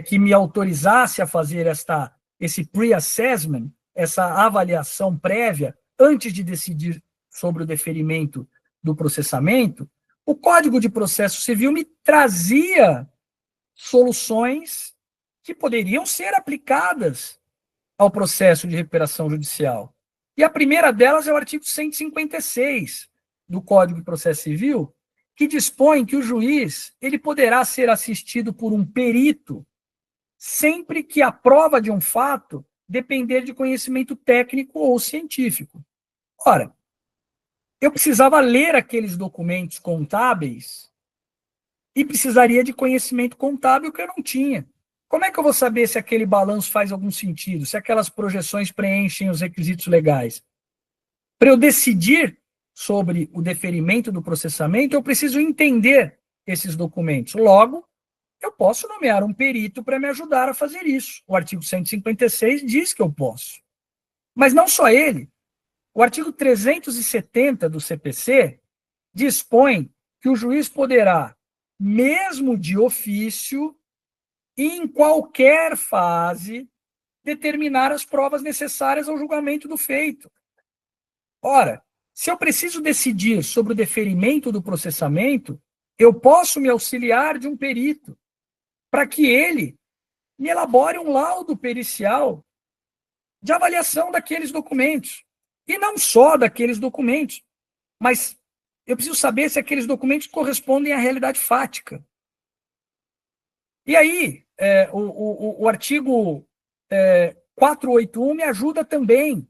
que me autorizasse a fazer esse pre-assessment, essa avaliação prévia, antes de decidir sobre o deferimento do processamento, o Código de Processo Civil me trazia soluções que poderiam ser aplicadas ao processo de recuperação judicial. E a primeira delas é o artigo 156 do Código de Processo Civil, que dispõe que o juiz ele poderá ser assistido por um perito sempre que a prova de um fato depender de conhecimento técnico ou científico. Ora, eu precisava ler aqueles documentos contábeis e precisaria de conhecimento contábil que eu não tinha. Como é que eu vou saber se aquele balanço faz algum sentido, se aquelas projeções preenchem os requisitos legais? Para eu decidir sobre o deferimento do processamento, eu preciso entender esses documentos. Logo, eu posso nomear um perito para me ajudar a fazer isso. O artigo 156 diz que eu posso. Mas não só ele. O artigo 370 do CPC dispõe que o juiz poderá, mesmo de ofício, em qualquer fase, determinar as provas necessárias ao julgamento do feito. Ora, se eu preciso decidir sobre o deferimento do processamento, eu posso me auxiliar de um perito para que ele me elabore um laudo pericial de avaliação daqueles documentos. E não só daqueles documentos, mas eu preciso saber se aqueles documentos correspondem à realidade fática. E aí, o artigo 481 me ajuda também.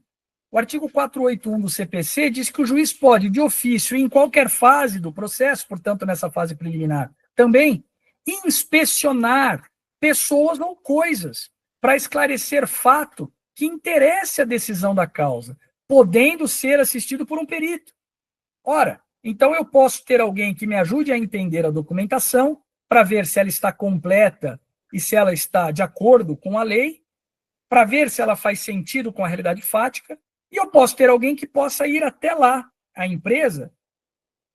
O artigo 481 do CPC diz que o juiz pode, de ofício, em qualquer fase do processo, portanto, nessa fase preliminar, também inspecionar pessoas ou coisas para esclarecer fato que interesse a decisão da causa, podendo ser assistido por um perito. Ora, então eu posso ter alguém que me ajude a entender a documentação para ver se ela está completa e se ela está de acordo com a lei, para ver se ela faz sentido com a realidade fática, e eu posso ter alguém que possa ir até lá, a empresa,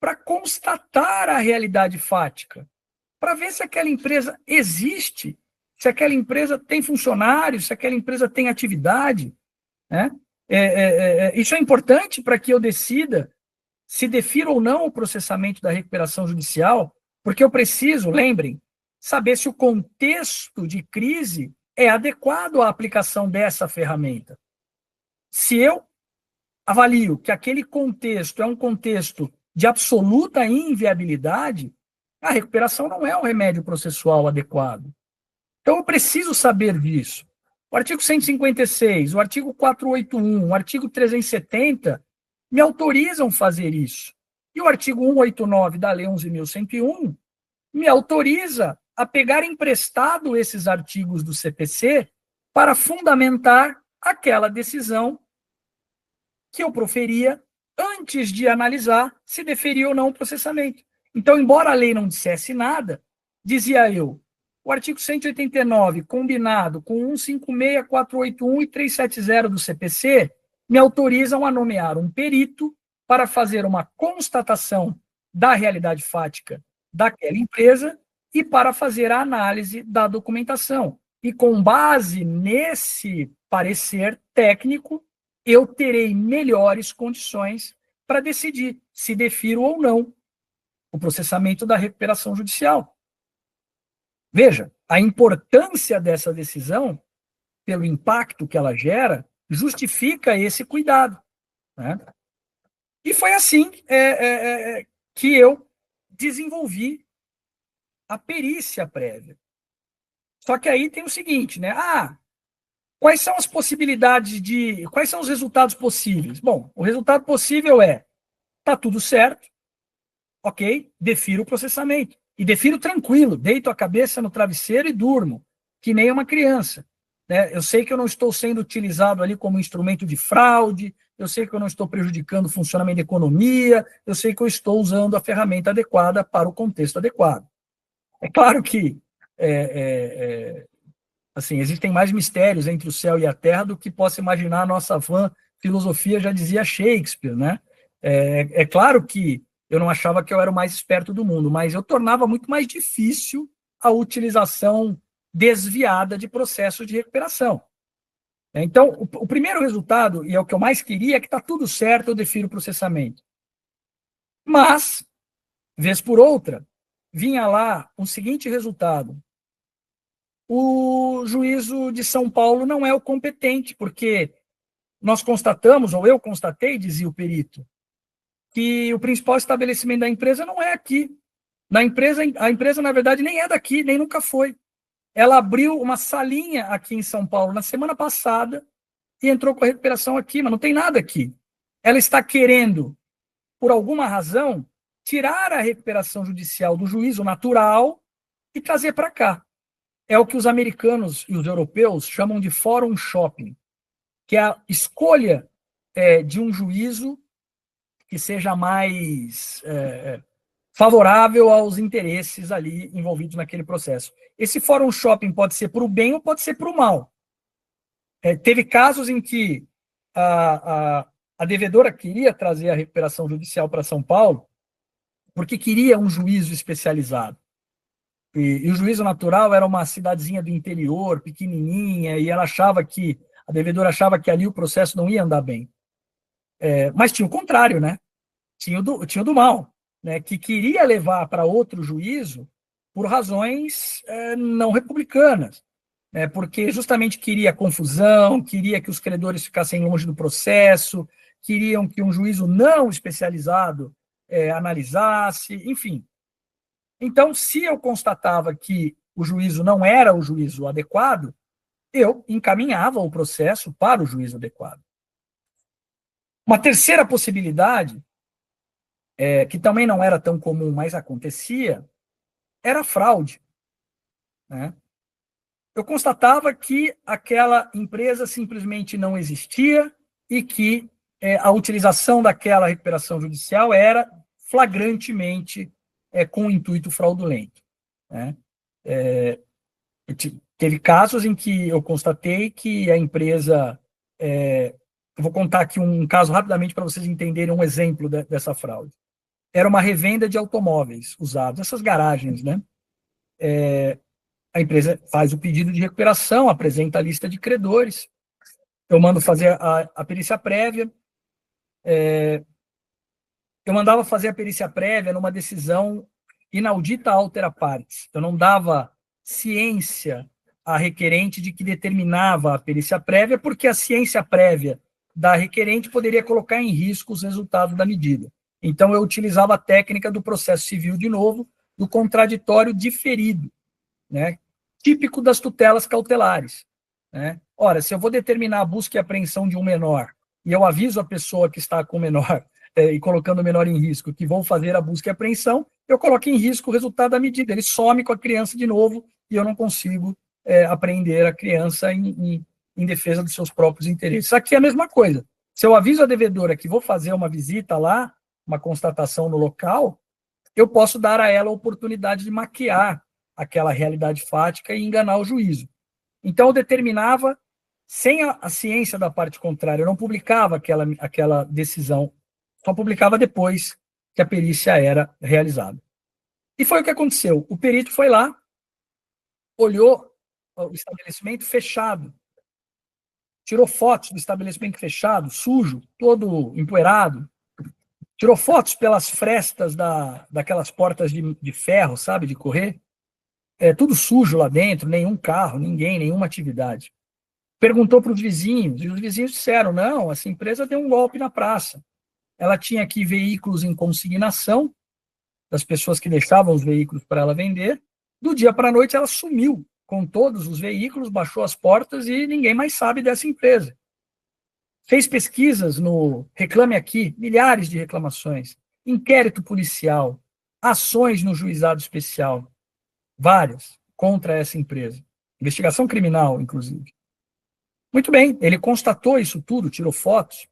para constatar a realidade fática, para ver se aquela empresa existe, se aquela empresa tem funcionários, se aquela empresa tem atividade, né? Isso é importante para que eu decida se defiro ou não o processamento da recuperação judicial, porque eu preciso, lembrem, saber se o contexto de crise é adequado à aplicação dessa ferramenta. Se eu avalio que aquele contexto é um contexto de absoluta inviabilidade, a recuperação não é um remédio processual adequado. Então, eu preciso saber disso. O artigo 156, o artigo 481, o artigo 370 me autorizam fazer isso. E o artigo 189 da Lei 11.101 me autoriza a pegar emprestado esses artigos do CPC para fundamentar aquela decisão que eu proferia antes de analisar se deferia ou não o processamento. Então, embora a lei não dissesse nada, dizia eu, o artigo 189, combinado com 156, 481 e 370 do CPC, me autorizam a nomear um perito para fazer uma constatação da realidade fática daquela empresa e para fazer a análise da documentação. E com base nesse parecer técnico, eu terei melhores condições para decidir se defiro ou não o processamento da recuperação judicial. Veja, a importância dessa decisão, pelo impacto que ela gera, justifica esse cuidado, né? E foi assim que eu desenvolvi a perícia prévia. Só que aí tem o seguinte, né? Quais são as possibilidades quais são os resultados possíveis? Bom, o resultado possível tá tudo certo, ok, defiro o processamento. E defiro tranquilo, deito a cabeça no travesseiro e durmo, que nem uma criança. Né? Eu sei que eu não estou sendo utilizado ali como instrumento de fraude, eu sei que eu não estou prejudicando o funcionamento da economia, eu sei que eu estou usando a ferramenta adequada para o contexto adequado. É claro que assim, existem mais mistérios entre o céu e a terra do que possa imaginar a nossa vã filosofia, já dizia Shakespeare, né? É claro que eu não achava que eu era o mais esperto do mundo, mas eu tornava muito mais difícil a utilização desviada de processos de recuperação. Então, o primeiro resultado, e é o que eu mais queria, é que está tudo certo, eu defiro o processamento. Mas, vez por outra, vinha lá o seguinte resultado. O juízo de São Paulo não é o competente, porque nós constatamos, ou eu constatei, dizia o perito, que o principal estabelecimento da empresa não é aqui. A empresa, na verdade, nem é daqui, nem nunca foi. ela abriu uma salinha aqui em São Paulo na semana passada e entrou com a recuperação aqui, mas não tem nada aqui. Ela está querendo, por alguma razão, tirar a recuperação judicial do juízo natural e trazer para cá. É o que os americanos e os europeus chamam de forum shopping, que é a escolha de um juízo que seja mais favorável aos interesses ali envolvidos naquele processo. Esse fórum shopping pode ser para o bem ou pode ser para o mal. Teve casos em que a devedora queria trazer a recuperação judicial para São Paulo porque queria um juízo especializado. E o juízo natural era uma cidadezinha do interior, pequenininha, e a devedora achava que ali o processo não ia andar bem. Mas tinha o contrário, né? Tinha o do mal, né? Que queria levar para outro juízo por razões não republicanas, né? Porque justamente queria confusão, queria que os credores ficassem longe do processo, queriam que um juízo não especializado analisasse, enfim. Então, se eu constatava que o juízo não era o juízo adequado, eu encaminhava o processo para o juízo adequado. Uma terceira possibilidade, que também não era tão comum, mas acontecia, era a fraude, né? Eu constatava que aquela empresa simplesmente não existia e que a utilização daquela recuperação judicial era flagrantemente com o intuito fraudulento, né? Teve casos em que eu constatei que a empresa... eu vou contar aqui um caso rapidamente para vocês entenderem um exemplo dessa fraude. Era uma revenda de automóveis usados, essas garagens, né? A empresa faz o pedido de recuperação, apresenta a lista de credores, eu mando fazer a perícia prévia, eu mandava fazer a perícia prévia numa decisão inaudita altera partes, eu não dava ciência à requerente de que determinava a perícia prévia, porque a ciência prévia da requerente poderia colocar em risco os resultados da medida. Então, eu utilizava a técnica do processo civil, de novo, do contraditório diferido, né? Típico das tutelas cautelares, né? Ora, se eu vou determinar a busca e apreensão de um menor, e eu aviso a pessoa que está com o menor e colocando o menor em risco, que vão fazer a busca e apreensão, eu coloco em risco o resultado da medida. Ele some com a criança de novo e eu não consigo apreender a criança em defesa dos seus próprios interesses. Aqui é a mesma coisa. Se eu aviso a devedora que vou fazer uma visita lá, uma constatação no local, eu posso dar a ela a oportunidade de maquiar aquela realidade fática e enganar o juízo. Então, eu determinava, sem a ciência da parte contrária, eu não publicava aquela decisão, só publicava depois que a perícia era realizada. E foi o que aconteceu. O perito foi lá, olhou o estabelecimento fechado, tirou fotos do estabelecimento fechado, sujo, todo empoeirado, tirou fotos pelas frestas daquelas portas de ferro, sabe, de correr, tudo sujo lá dentro, nenhum carro, ninguém, nenhuma atividade. Perguntou para os vizinhos, e os vizinhos disseram, não, essa empresa deu um golpe na praça. Ela tinha aqui veículos em consignação, das pessoas que deixavam os veículos para ela vender, do dia para a noite ela sumiu com todos os veículos, baixou as portas e ninguém mais sabe dessa empresa. Fez pesquisas no Reclame Aqui, milhares de reclamações, inquérito policial, ações no juizado especial, várias, contra essa empresa. Investigação criminal, inclusive. Muito bem, ele constatou isso tudo, tirou fotos.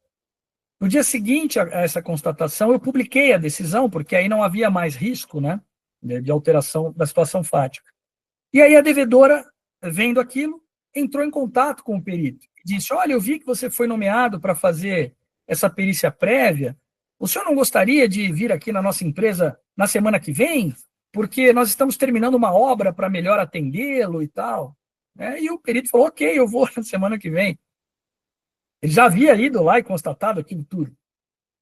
No dia seguinte a essa constatação, eu publiquei a decisão, porque aí não havia mais risco, né, de alteração da situação fática. E aí a devedora, vendo aquilo, entrou em contato com o perito. Disse, olha, eu vi que você foi nomeado para fazer essa perícia prévia. O senhor não gostaria de vir aqui na nossa empresa na semana que vem? Porque nós estamos terminando uma obra para melhor atendê-lo e tal. E o perito falou, ok, eu vou na semana que vem. Ele já havia ido lá e constatado aquilo tudo.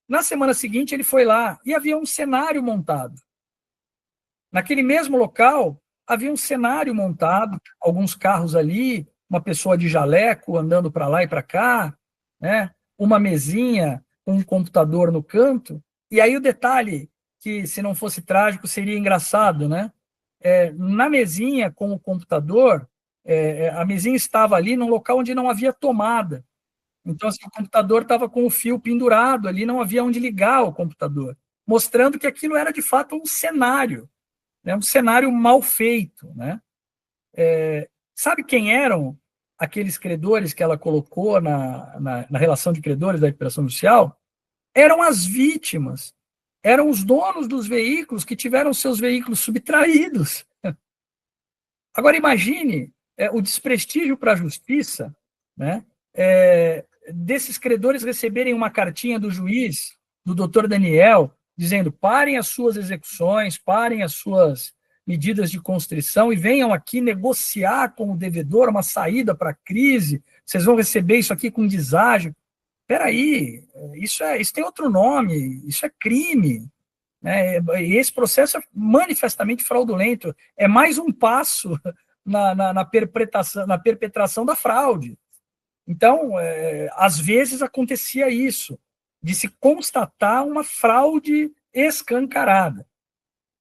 Na semana seguinte, ele foi lá e havia um cenário montado. Naquele mesmo local, havia um cenário montado, alguns carros ali, uma pessoa de jaleco andando para lá e para cá, né? Uma mesinha, um computador no canto. E aí o detalhe, que se não fosse trágico, seria engraçado, né? na mesinha com o computador, a mesinha estava ali num local onde não havia tomada. Então, assim, o computador estava com o fio pendurado ali, não havia onde ligar o computador, mostrando que aquilo era, de fato, um cenário, né? Um cenário mal feito, né? Sabe quem eram aqueles credores que ela colocou na relação de credores da recuperação judicial? Eram as vítimas, eram os donos dos veículos que tiveram seus veículos subtraídos. Agora, imagine o desprestígio para a justiça, né? Desses credores receberem uma cartinha do juiz, do doutor Daniel, dizendo: parem as suas execuções, parem as suas medidas de constrição e venham aqui negociar com o devedor uma saída para a crise, vocês vão receber isso aqui com deságio. Espera aí, isso tem outro nome, isso é crime. Né? E esse processo é manifestamente fraudulento, é mais um passo na perpetração da fraude. Então, às vezes acontecia isso, de se constatar uma fraude escancarada.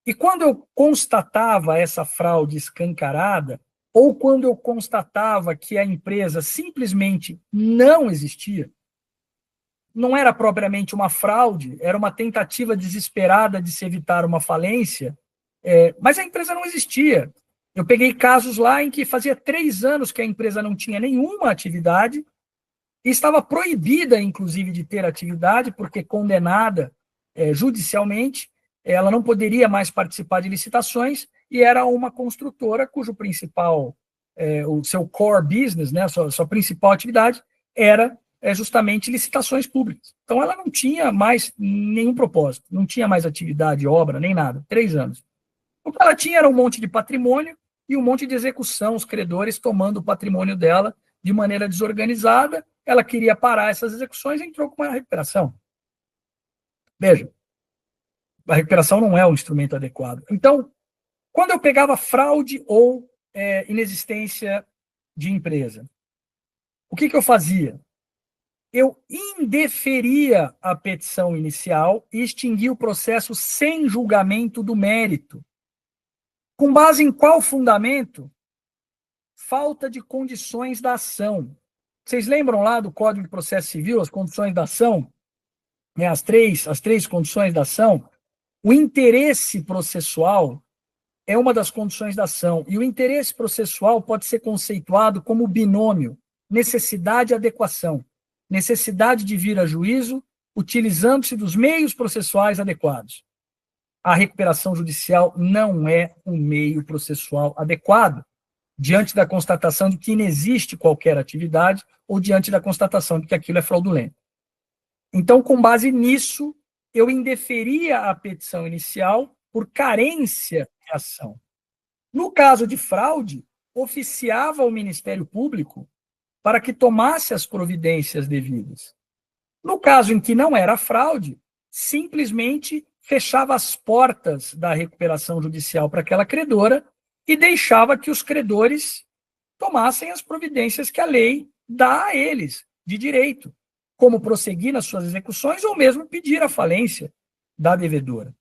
E quando eu constatava essa fraude escancarada, ou quando eu constatava que a empresa simplesmente não existia, não era propriamente uma fraude, era uma tentativa desesperada de se evitar uma falência, mas a empresa não existia. Eu peguei casos lá em que fazia 3 anos que a empresa não tinha nenhuma atividade e estava proibida, inclusive, de ter atividade, porque condenada judicialmente, ela não poderia mais participar de licitações e era uma construtora cujo principal, o seu core business, né, sua principal atividade era justamente licitações públicas. Então, ela não tinha mais nenhum propósito, não tinha mais atividade, obra, nem nada, 3 anos. O que ela tinha era um monte de patrimônio e um monte de execução, os credores tomando o patrimônio dela de maneira desorganizada. Ela queria parar essas execuções e entrou com uma recuperação. Veja, a recuperação não é o instrumento adequado. Então, quando eu pegava fraude ou inexistência de empresa, o que eu fazia? Eu indeferia a petição inicial e extinguia o processo sem julgamento do mérito. Com base em qual fundamento? Falta de condições da ação. Vocês lembram lá do Código de Processo Civil, as condições da ação? Né, as três condições da ação? O interesse processual é uma das condições da ação, e o interesse processual pode ser conceituado como binômio necessidade e adequação. Necessidade de vir a juízo utilizando-se dos meios processuais adequados. A recuperação judicial não é um meio processual adequado, diante da constatação de que inexiste qualquer atividade ou diante da constatação de que aquilo é fraudulento. Então, com base nisso, eu indeferia a petição inicial por carência de ação. No caso de fraude, oficiava ao Ministério Público para que tomasse as providências devidas. No caso em que não era fraude, simplesmente fechava as portas da recuperação judicial para aquela credora e deixava que os credores tomassem as providências que a lei dá a eles, de direito, como prosseguir nas suas execuções ou mesmo pedir a falência da devedora.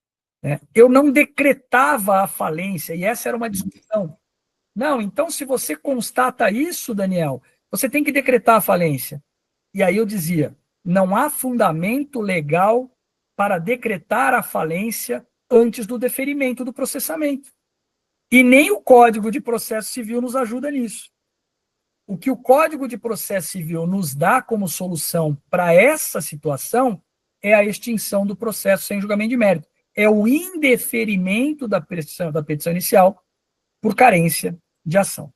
Eu não decretava a falência, e essa era uma discussão. Não, então se você constata isso, Daniel, você tem que decretar a falência. E aí eu dizia, não há fundamento legal para decretar a falência antes do deferimento do processamento. E nem o Código de Processo Civil nos ajuda nisso. O que o Código de Processo Civil nos dá como solução para essa situação é a extinção do processo sem julgamento de mérito. É o indeferimento da petição inicial por carência de ação.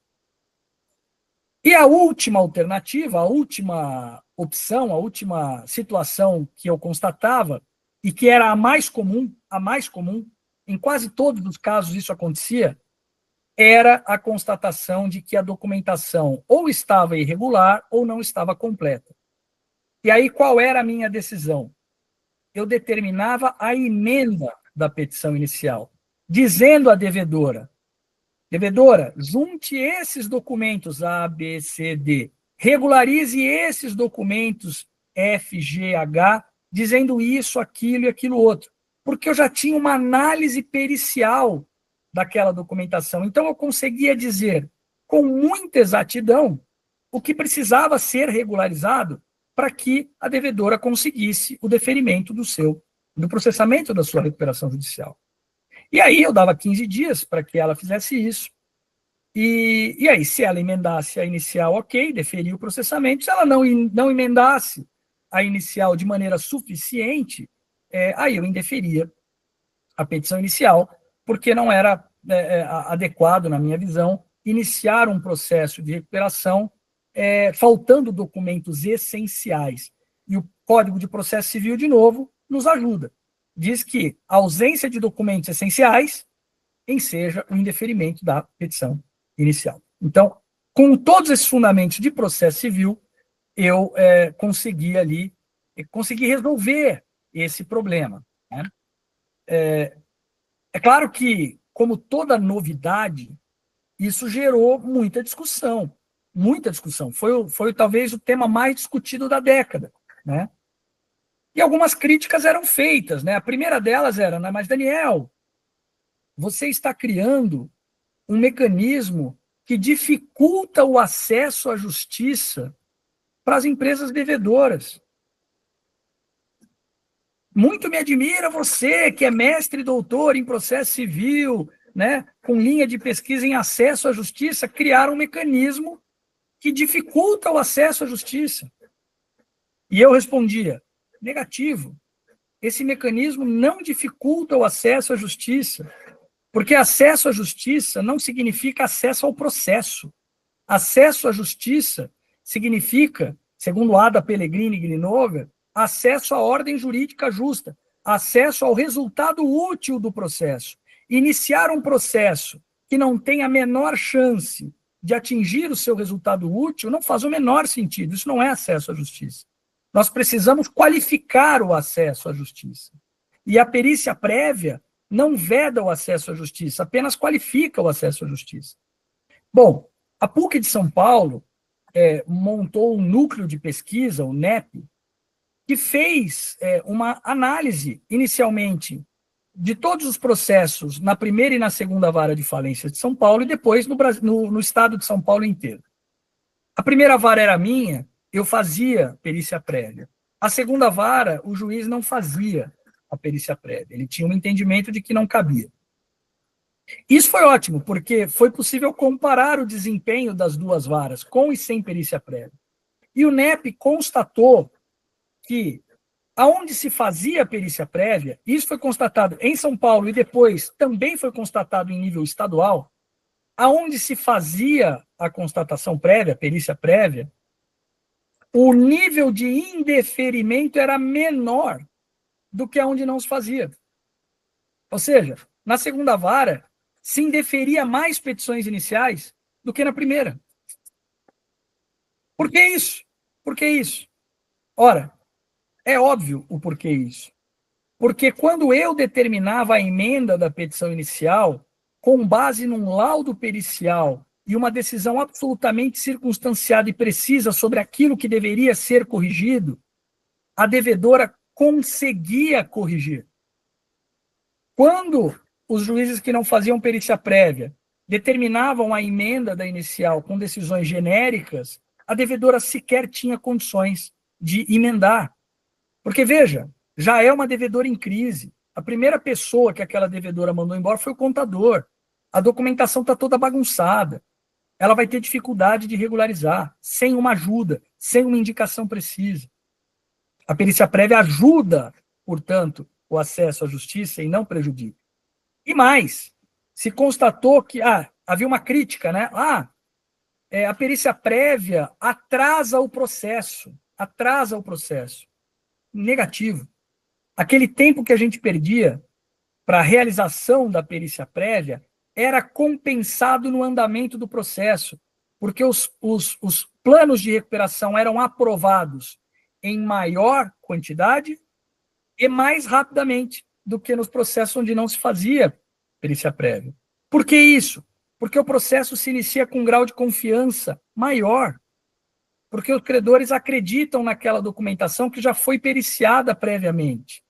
E a última alternativa, a última opção, a última situação que eu constatava, e que era a mais comum, em quase todos os casos isso acontecia, era a constatação de que a documentação ou estava irregular ou não estava completa. E aí qual era a minha decisão? Eu determinava a emenda da petição inicial, dizendo à devedora, junte esses documentos A, B, C, D, regularize esses documentos F, G, H, dizendo isso, aquilo e aquilo outro, porque eu já tinha uma análise pericial daquela documentação. Então, eu conseguia dizer com muita exatidão o que precisava ser regularizado para que a devedora conseguisse o deferimento do processamento da sua recuperação judicial. E aí eu dava 15 dias para que ela fizesse isso. E aí, se ela emendasse a inicial, ok, deferia o processamento. Se ela não emendasse a inicial de maneira suficiente, aí eu indeferia a petição inicial, porque não era adequado, na minha visão, iniciar um processo de recuperação faltando documentos essenciais. E o Código de Processo Civil, de novo, nos ajuda. Diz que a ausência de documentos essenciais enseja o indeferimento da petição inicial. Então, com todos esses fundamentos de processo civil, eu consegui resolver esse problema, né? É claro que, como toda novidade, isso gerou muita discussão. Muita discussão. Foi talvez o tema mais discutido da década, né? E algumas críticas eram feitas, né? A primeira delas era, né, mas Daniel, você está criando um mecanismo que dificulta o acesso à justiça para as empresas devedoras. Muito me admira você, que é mestre e doutor em processo civil, né, com linha de pesquisa em acesso à justiça, criar um mecanismo que dificulta o acesso à justiça. E eu respondia, negativo. Esse mecanismo não dificulta o acesso à justiça, porque acesso à justiça não significa acesso ao processo. Acesso à justiça significa, segundo Ada Pellegrini e Grinover, acesso à ordem jurídica justa, acesso ao resultado útil do processo. Iniciar um processo que não tem a menor chance de atingir o seu resultado útil não faz o menor sentido. Isso não é acesso à justiça. Nós precisamos qualificar o acesso à justiça. E a perícia prévia não veda o acesso à justiça, apenas qualifica o acesso à justiça. Bom, a PUC de São Paulo montou um núcleo de pesquisa, o NEP, que fez uma análise, inicialmente, de todos os processos na primeira e na segunda vara de falência de São Paulo e depois no estado de São Paulo inteiro. A primeira vara era minha, eu fazia perícia prévia. A segunda vara, o juiz não fazia a perícia prévia. Ele tinha um entendimento de que não cabia. Isso foi ótimo, porque foi possível comparar o desempenho das duas varas, com e sem perícia prévia. E o NEP constatou que, aonde se fazia a perícia prévia, isso foi constatado em São Paulo e depois também foi constatado em nível estadual, aonde se fazia a constatação prévia, a perícia prévia, o nível de indeferimento era menor do que aonde não se fazia. Ou seja, na segunda vara, se indeferia mais petições iniciais do que na primeira. Por que isso? Por que isso? Ora, é óbvio o porquê isso. Porque quando eu determinava a emenda da petição inicial, com base num laudo pericial e uma decisão absolutamente circunstanciada e precisa sobre aquilo que deveria ser corrigido, a devedora conseguia corrigir. Quando os juízes que não faziam perícia prévia determinavam a emenda da inicial com decisões genéricas, a devedora sequer tinha condições de emendar. Porque, veja, já é uma devedora em crise. A primeira pessoa que aquela devedora mandou embora foi o contador. A documentação está toda bagunçada. Ela vai ter dificuldade de regularizar, sem uma ajuda, sem uma indicação precisa. A perícia prévia ajuda, portanto, o acesso à justiça e não prejudica. E mais, se constatou que havia uma crítica, né? A perícia prévia atrasa o processo. Atrasa o processo. Negativo. Aquele tempo que a gente perdia para a realização da perícia prévia era compensado no andamento do processo, porque os planos de recuperação eram aprovados em maior quantidade e mais rapidamente do que nos processos onde não se fazia perícia prévia. Por que isso? Porque o processo se inicia com um grau de confiança maior. Porque os credores acreditam naquela documentação que já foi periciada previamente.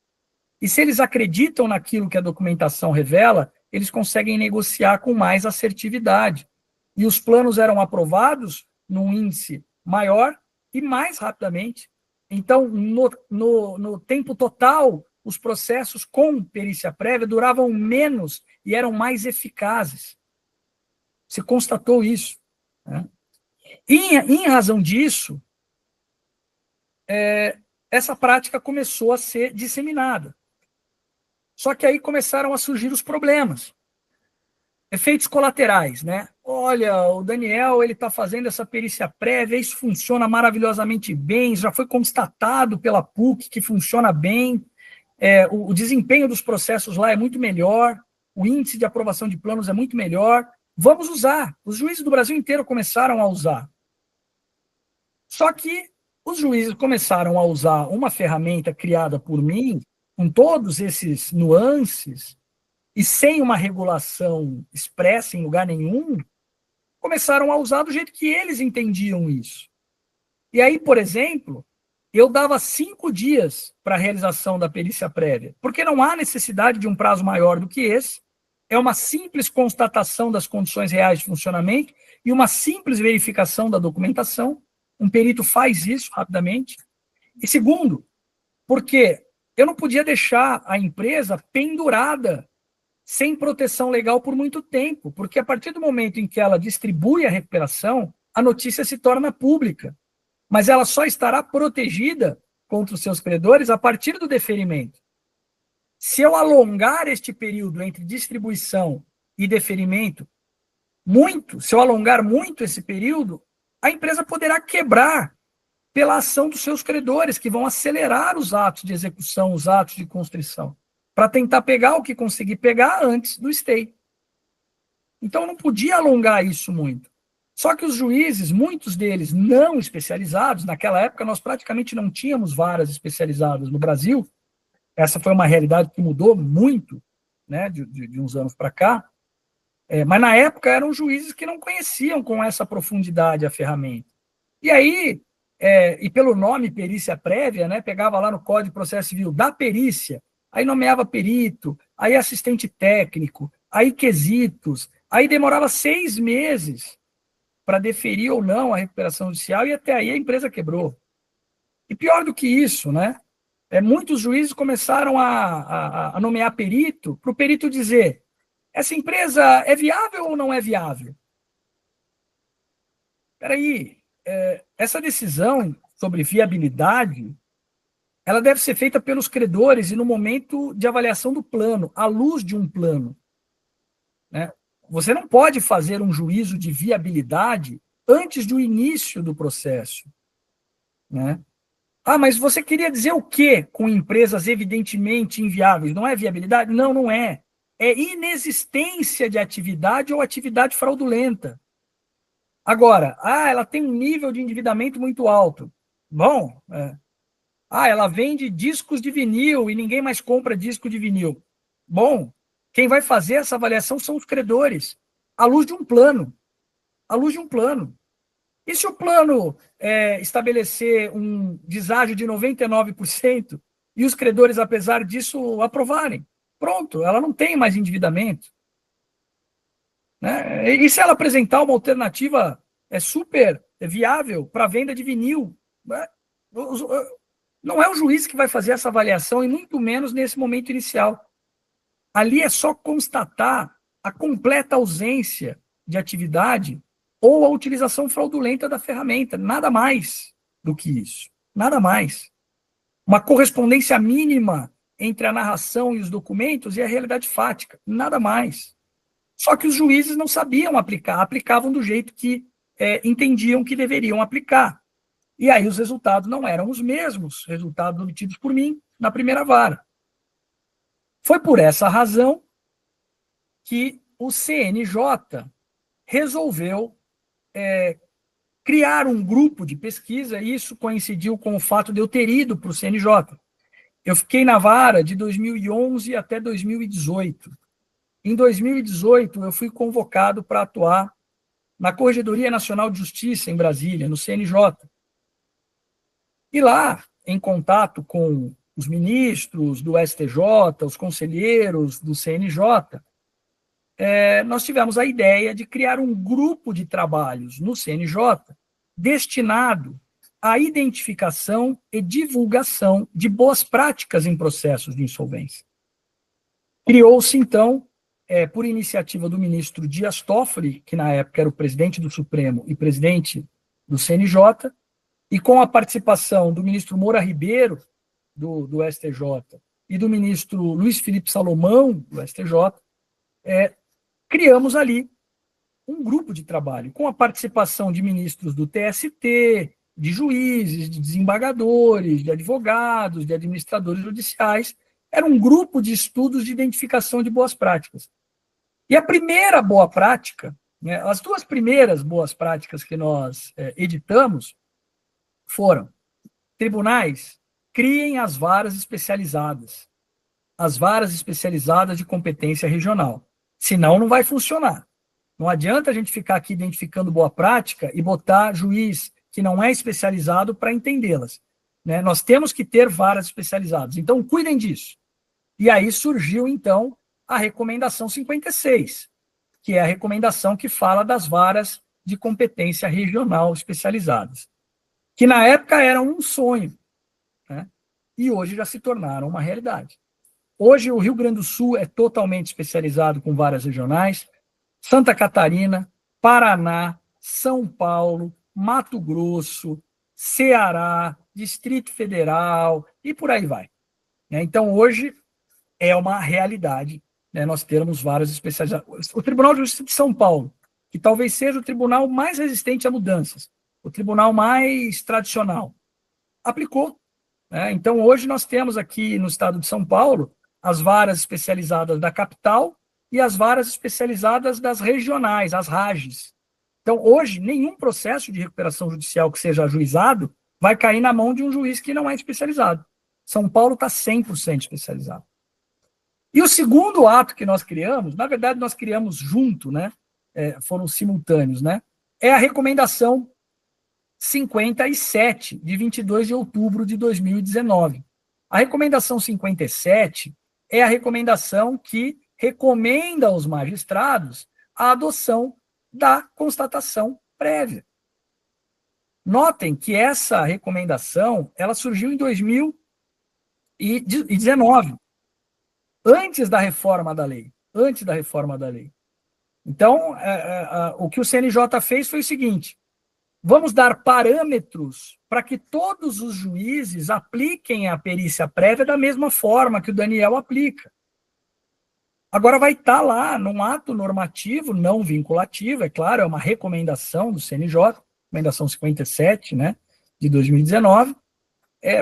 E se eles acreditam naquilo que a documentação revela, eles conseguem negociar com mais assertividade. E os planos eram aprovados num índice maior e mais rapidamente. Então, no tempo total, os processos com perícia prévia duravam menos e eram mais eficazes. Se constatou isso, né? Em razão disso, essa prática começou a ser disseminada. Só que aí começaram a surgir os problemas. Efeitos colaterais, né? Olha, o Daniel, ele está fazendo essa perícia prévia, isso funciona maravilhosamente bem, já foi constatado pela PUC que funciona bem, o desempenho dos processos lá é muito melhor, o índice de aprovação de planos é muito melhor, vamos usar. Os juízes do Brasil inteiro começaram a usar. Só que os juízes começaram a usar uma ferramenta criada por mim, com todos esses nuances, e sem uma regulação expressa em lugar nenhum, começaram a usar do jeito que eles entendiam isso. E aí, por exemplo, eu dava 5 dias para a realização da perícia prévia, porque não há necessidade de um prazo maior do que esse, é uma simples constatação das condições reais de funcionamento e uma simples verificação da documentação. Um perito faz isso rapidamente. E segundo, porque eu não podia deixar a empresa pendurada, sem proteção legal por muito tempo, porque a partir do momento em que ela distribui a recuperação, a notícia se torna pública, mas ela só estará protegida contra os seus credores a partir do deferimento. Se eu alongar este período entre distribuição e deferimento se eu alongar muito esse período, a empresa poderá quebrar pela ação dos seus credores, que vão acelerar os atos de execução, os atos de constrição, para tentar pegar o que conseguir pegar antes do stay. Então, não podia alongar isso muito. Só que os juízes, muitos deles não especializados, naquela época nós praticamente não tínhamos varas especializadas no Brasil, essa foi uma realidade que mudou muito, né, de uns anos para cá, mas na época eram juízes que não conheciam com essa profundidade a ferramenta. E aí, e pelo nome perícia prévia, né, pegava lá no Código de Processo Civil da perícia, aí nomeava perito, aí assistente técnico, aí quesitos, aí demorava 6 meses para deferir ou não a recuperação judicial, e até aí a empresa quebrou. E pior do que isso, né? Muitos juízes começaram a nomear perito, para o perito dizer, essa empresa é viável ou não é viável? Espera aí, essa decisão sobre viabilidade, ela deve ser feita pelos credores e no momento de avaliação do plano, à luz de um plano, né? Você não pode fazer um juízo de viabilidade antes do início do processo, né? Mas você queria dizer o quê com empresas evidentemente inviáveis? Não é viabilidade? Não, não é. É inexistência de atividade ou atividade fraudulenta. Agora, ela tem um nível de endividamento muito alto. Bom, ela vende discos de vinil e ninguém mais compra disco de vinil. Bom, quem vai fazer essa avaliação são os credores, à luz de um plano. À luz de um plano. E se o plano estabelecer um deságio de 99% e os credores, apesar disso, aprovarem? Pronto, ela não tem mais endividamento, né? E se ela apresentar uma alternativa super viável para a venda de vinil, né? Não é o juiz que vai fazer essa avaliação, e muito menos nesse momento inicial. Ali é só constatar a completa ausência de atividade ou a utilização fraudulenta da ferramenta, nada mais do que isso, nada mais. Uma correspondência mínima entre a narração e os documentos e a realidade fática, nada mais. Só que os juízes não sabiam aplicar, aplicavam do jeito que entendiam que deveriam aplicar. E aí os resultados não eram os mesmos resultados obtidos por mim na primeira vara. Foi por essa razão que o CNJ resolveu criar um grupo de pesquisa, e isso coincidiu com o fato de eu ter ido para o CNJ. Eu fiquei na vara de 2011 até 2018. Em 2018, eu fui convocado para atuar na Corregedoria Nacional de Justiça, em Brasília, no CNJ. E lá, em contato com os ministros do STJ, os conselheiros do CNJ, nós tivemos a ideia de criar um grupo de trabalhos no CNJ destinado à identificação e divulgação de boas práticas em processos de insolvência. Criou-se, então, por iniciativa do ministro Dias Toffoli, que na época era o presidente do Supremo e presidente do CNJ, e com a participação do ministro Moura Ribeiro, do STJ, e do ministro Luiz Felipe Salomão, do STJ, criamos ali um grupo de trabalho, com a participação de ministros do TST, de juízes, de desembargadores, de advogados, de administradores judiciais. Era um grupo de estudos de identificação de boas práticas. E a primeira boa prática, né, as duas primeiras boas práticas que nós editamos foram: tribunais, criem as varas especializadas de competência regional. Senão, não vai funcionar. Não adianta a gente ficar aqui identificando boa prática e botar juiz que não é especializado para entendê-las, né? Nós temos que ter varas especializadas. Então, cuidem disso. E aí surgiu, então, a recomendação 56, que é a recomendação que fala das varas de competência regional especializadas, que na época eram um sonho, né? E hoje já se tornaram uma realidade. Hoje, o Rio Grande do Sul é totalmente especializado com varas regionais, Santa Catarina, Paraná, São Paulo, Mato Grosso, Ceará, Distrito Federal, e por aí vai. Então, hoje, é uma realidade, né, nós termos varas especializadas. O Tribunal de Justiça de São Paulo, que talvez seja o tribunal mais resistente a mudanças, o tribunal mais tradicional, aplicou, né? Então, hoje nós temos aqui no estado de São Paulo as varas especializadas da capital e as varas especializadas das regionais, as RAGES. Então, hoje, nenhum processo de recuperação judicial que seja ajuizado vai cair na mão de um juiz que não é especializado. São Paulo está 100% especializado. E o segundo ato que nós criamos, na verdade, nós criamos junto, né? Foram simultâneos, né? É a recomendação 57, de 22 de outubro de 2019. A recomendação 57 é a recomendação que recomenda aos magistrados a adoção da constatação prévia. Notem que essa recomendação, ela surgiu em 2019, antes da reforma da lei. Então, o que o CNJ fez foi o seguinte: vamos dar parâmetros para que todos os juízes apliquem a perícia prévia da mesma forma que o Daniel aplica. Agora vai estar lá num ato normativo não vinculativo, é claro, é uma recomendação do CNJ, recomendação 57, né, de 2019,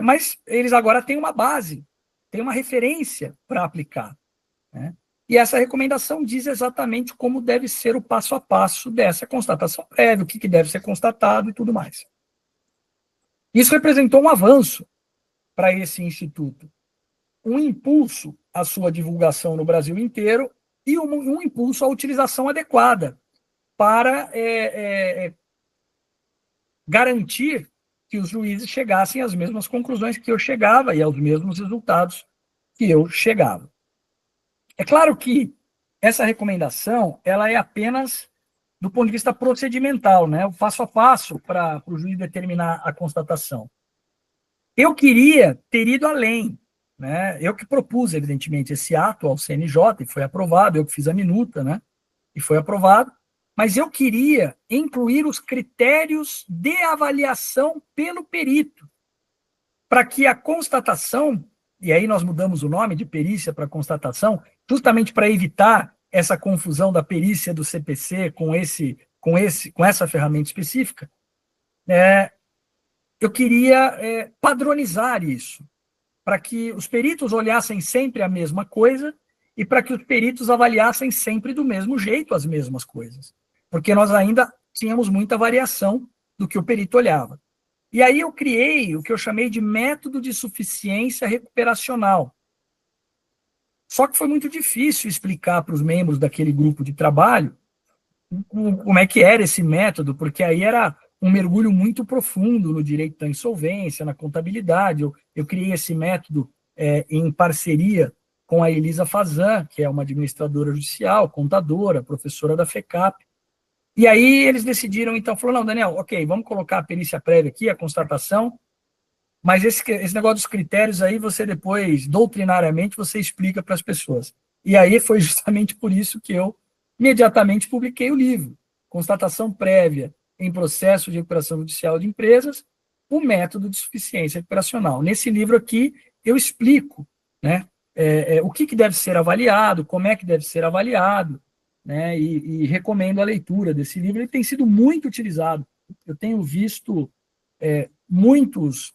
mas eles agora têm uma base, têm uma referência para aplicar, né? E essa recomendação diz exatamente como deve ser o passo a passo dessa constatação prévia, o que deve ser constatado e tudo mais. Isso representou um avanço para esse instituto, um impulso à sua divulgação no Brasil inteiro e um impulso à utilização adequada para garantir que os juízes chegassem às mesmas conclusões que eu chegava e aos mesmos resultados que eu chegava. É claro que essa recomendação ela é apenas do ponto de vista procedimental, né? O passo a passo para o juiz determinar a constatação. Eu queria ter ido além, né? Eu que propus, evidentemente, esse ato ao CNJ e foi aprovado, eu que fiz a minuta, né? E foi aprovado, mas eu queria incluir os critérios de avaliação pelo perito, para que a constatação, e aí nós mudamos o nome de perícia para constatação, justamente para evitar essa confusão da perícia do CPC com essa ferramenta específica, eu queria padronizar isso, para que os peritos olhassem sempre a mesma coisa e para que os peritos avaliassem sempre do mesmo jeito as mesmas coisas, porque nós ainda tínhamos muita variação do que o perito olhava. E aí eu criei o que eu chamei de método de suficiência recuperacional. Só que foi muito difícil explicar para os membros daquele grupo de trabalho como é que era esse método, porque aí era um mergulho muito profundo no direito da insolvência, na contabilidade. Eu criei esse método em parceria com a Elisa Fazan, que é uma administradora judicial, contadora, professora da FECAP. E aí eles decidiram, então, falou, não, Daniel, ok, vamos colocar a perícia prévia aqui, a constatação, mas esse negócio dos critérios aí, você depois, doutrinariamente, você explica para as pessoas. E aí foi justamente por isso que eu imediatamente publiquei o livro, Constatação Prévia em Processo de Recuperação Judicial de Empresas, o método de suficiência recuperacional. Nesse livro aqui, eu explico, né, o que deve ser avaliado, como é que deve ser avaliado, né, e recomendo a leitura desse livro. Ele tem sido muito utilizado. Eu tenho visto muitos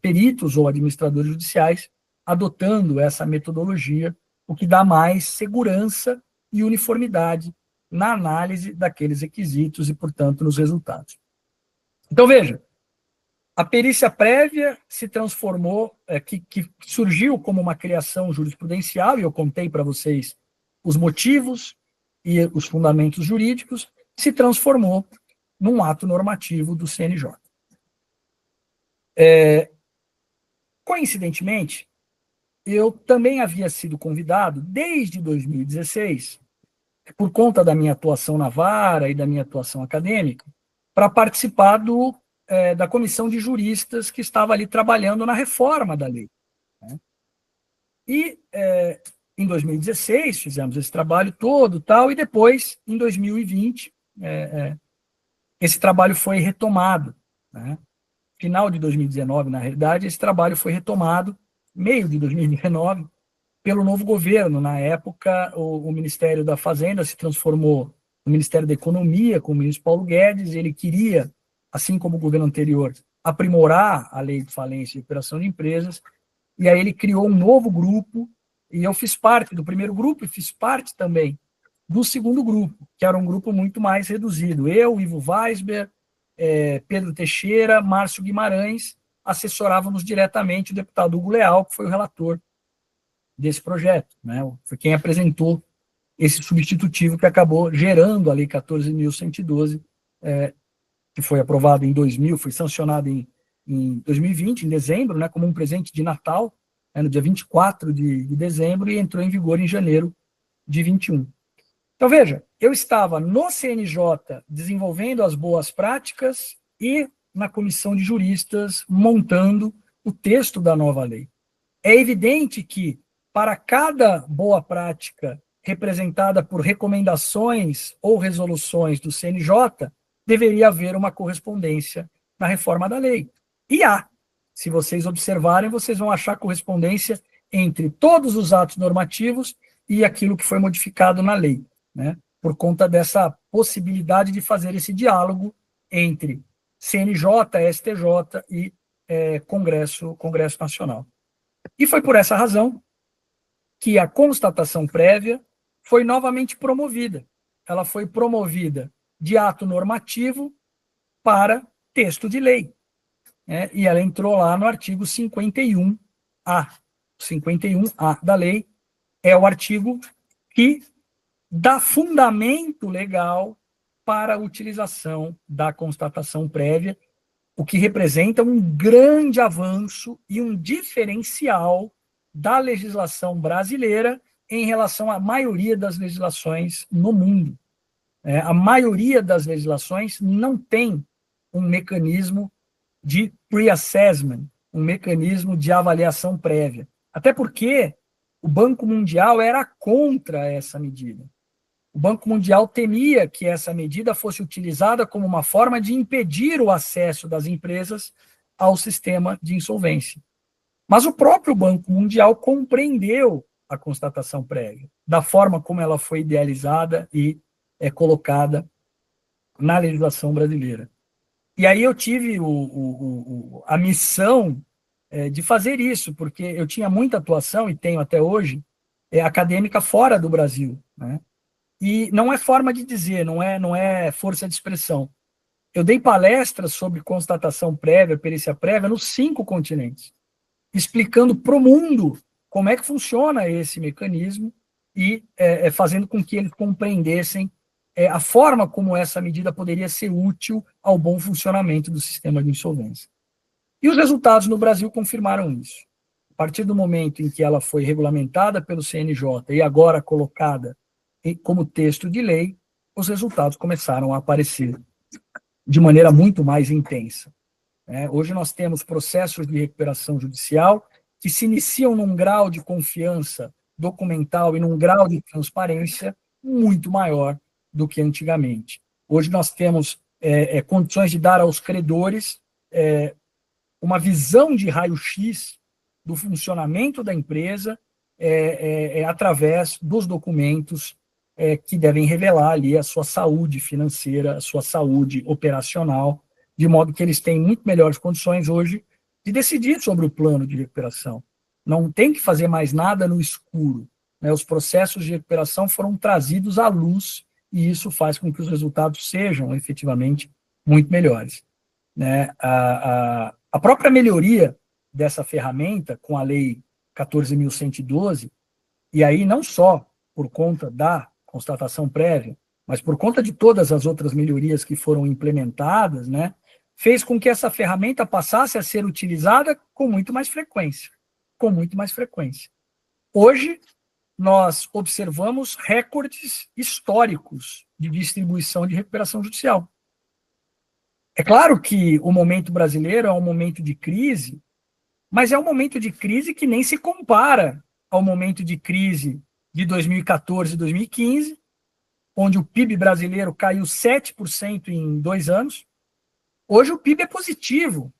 peritos ou administradores judiciais adotando essa metodologia, o que dá mais segurança e uniformidade na análise daqueles requisitos e, portanto, nos resultados. Então, veja, a perícia prévia se transformou, que surgiu como uma criação jurisprudencial, e eu contei para vocês os motivos e os fundamentos jurídicos, se transformou num ato normativo do CNJ. Coincidentemente, eu também havia sido convidado, desde 2016, por conta da minha atuação na vara e da minha atuação acadêmica, para participar da comissão de juristas que estava ali trabalhando na reforma da lei. Né? E, em 2016, fizemos esse trabalho todo, tal, e depois, em 2020, esse trabalho foi retomado. Né? Final de 2019, na realidade, esse trabalho foi retomado, meio de 2019, pelo novo governo. Na época, o Ministério da Fazenda se transformou no Ministério da Economia, com o ministro Paulo Guedes. Ele queria, assim como o governo anterior, aprimorar a lei de falência e recuperação de empresas, e aí ele criou um novo grupo, e eu fiz parte do primeiro grupo e fiz parte também do segundo grupo, que era um grupo muito mais reduzido. Eu, Ivo Weisberg, Pedro Teixeira, Márcio Guimarães, assessorávamos diretamente o deputado Hugo Leal, que foi o relator desse projeto, né? Foi quem apresentou esse substitutivo que acabou gerando a Lei 14.112, que foi aprovada em 2000, foi sancionada em 2020, em dezembro, né, como um presente de Natal, no dia 24 de dezembro, e entrou em vigor em janeiro de 21. Então, veja, eu estava no CNJ desenvolvendo as boas práticas e na comissão de juristas montando o texto da nova lei. É evidente que, para cada boa prática representada por recomendações ou resoluções do CNJ, deveria haver uma correspondência na reforma da lei. E há. Se vocês observarem, vocês vão achar correspondência entre todos os atos normativos e aquilo que foi modificado na lei, né? Por conta dessa possibilidade de fazer esse diálogo entre CNJ, STJ e Congresso Nacional. E foi por essa razão que a constatação prévia foi novamente promovida. Ela foi promovida de ato normativo para texto de lei. E ela entrou lá no artigo 51A. 51A da lei é o artigo que dá fundamento legal para a utilização da constatação prévia, o que representa um grande avanço e um diferencial da legislação brasileira em relação à maioria das legislações no mundo. A maioria das legislações não tem um mecanismo de pre-assessment, um mecanismo de avaliação prévia. Até porque o Banco Mundial era contra essa medida. O Banco Mundial temia que essa medida fosse utilizada como uma forma de impedir o acesso das empresas ao sistema de insolvência. Mas o próprio Banco Mundial compreendeu a constatação prévia, da forma como ela foi idealizada e colocada na legislação brasileira. E aí eu tive a missão de fazer isso, porque eu tinha muita atuação, e tenho até hoje, acadêmica fora do Brasil, né? E não é forma de dizer, não é força de expressão. Eu dei palestras sobre constatação prévia, perícia prévia, nos 5 continentes, explicando para o mundo como é que funciona esse mecanismo e fazendo com que eles compreendessem a forma como essa medida poderia ser útil ao bom funcionamento do sistema de insolvência. E os resultados no Brasil confirmaram isso. partir do momento em que ela foi regulamentada pelo CNJ e agora colocada como texto de lei, os resultados começaram a aparecer de maneira muito mais intensa. Hoje nós temos processos de recuperação judicial que se iniciam num grau de confiança documental e num grau de transparência muito maior do que antigamente. Hoje nós temos condições de dar aos credores uma visão de raio-x do funcionamento da empresa através dos documentos que devem revelar ali a sua saúde financeira, a sua saúde operacional, de modo que eles têm muito melhores condições hoje de decidir sobre o plano de recuperação. Não tem que fazer mais nada no escuro. Os processos de recuperação foram trazidos à luz e isso faz com que os resultados sejam efetivamente muito melhores. A própria melhoria dessa ferramenta com a Lei 14.112, e aí não só por conta da constatação prévia, mas por conta de todas as outras melhorias que foram implementadas, fez com que essa ferramenta passasse a ser utilizada com muito mais frequência. Com muito mais frequência. Hoje, nós observamos recordes históricos de distribuição de recuperação judicial. É claro que o momento brasileiro é um momento de crise, mas é um momento de crise que nem se compara ao momento de crise de 2014 e 2015, onde o PIB brasileiro caiu 7% em 2 anos. Hoje o PIB é positivo.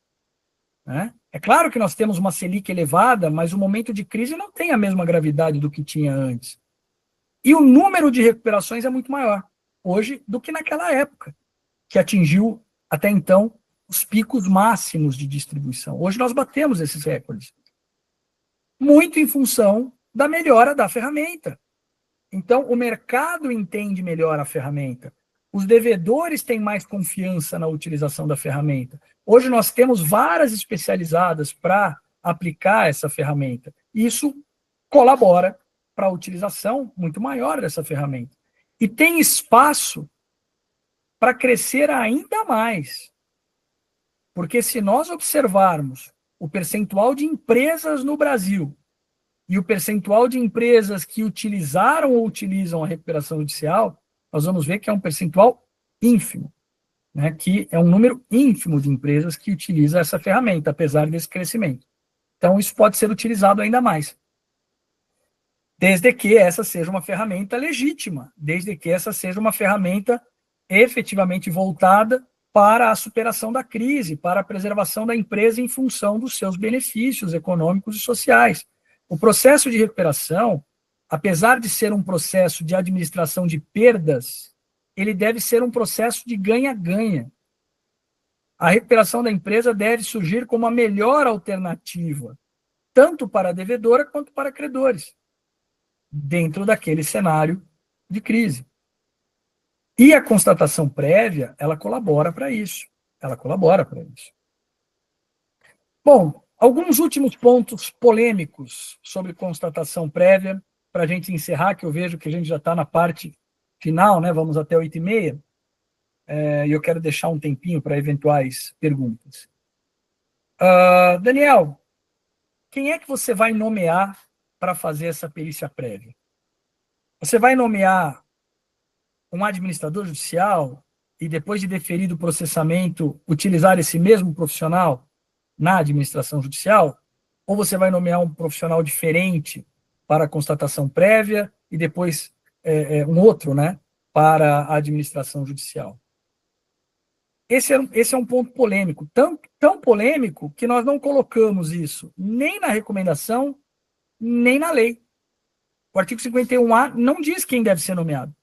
É claro que nós temos uma Selic elevada, mas o momento de crise não tem a mesma gravidade do que tinha antes. E o número de recuperações é muito maior hoje do que naquela época, que atingiu, até então, os picos máximos de distribuição. Hoje nós batemos esses recordes. Muito em função da melhora da ferramenta. Então, o mercado entende melhor a ferramenta. Os devedores têm mais confiança na utilização da ferramenta. Hoje nós temos varas especializadas para aplicar essa ferramenta. Isso colabora para a utilização muito maior dessa ferramenta. E tem espaço para crescer ainda mais. Porque se nós observarmos o percentual de empresas no Brasil e o percentual de empresas que utilizaram ou utilizam a recuperação judicial, nós vamos ver que é um percentual ínfimo, que é um número ínfimo de empresas que utilizam essa ferramenta, apesar desse crescimento. Então, isso pode ser utilizado ainda mais. Desde que essa seja uma ferramenta legítima, desde que essa seja uma ferramenta efetivamente voltada para a superação da crise, para a preservação da empresa em função dos seus benefícios econômicos e sociais. O processo de recuperação, apesar de ser um processo de administração de perdas, ele deve ser um processo de ganha-ganha. A recuperação da empresa deve surgir como a melhor alternativa, tanto para a devedora quanto para credores, dentro daquele cenário de crise. E a constatação prévia, ela colabora para isso. Ela colabora para isso. Bom, alguns últimos pontos polêmicos sobre constatação prévia, para a gente encerrar, que eu vejo que a gente já está na parte final, vamos até 8h30, e eu quero deixar um tempinho para eventuais perguntas. Daniel, quem é que você vai nomear para fazer essa perícia prévia? Você vai nomear um administrador judicial e, depois de deferido o processamento, utilizar esse mesmo profissional na administração judicial? Ou você vai nomear um profissional diferente para a constatação prévia e depois um outro, para a administração judicial? Esse é um ponto polêmico, tão polêmico que nós não colocamos isso nem na recomendação, nem na lei. O artigo 51A não diz quem deve ser nomeado.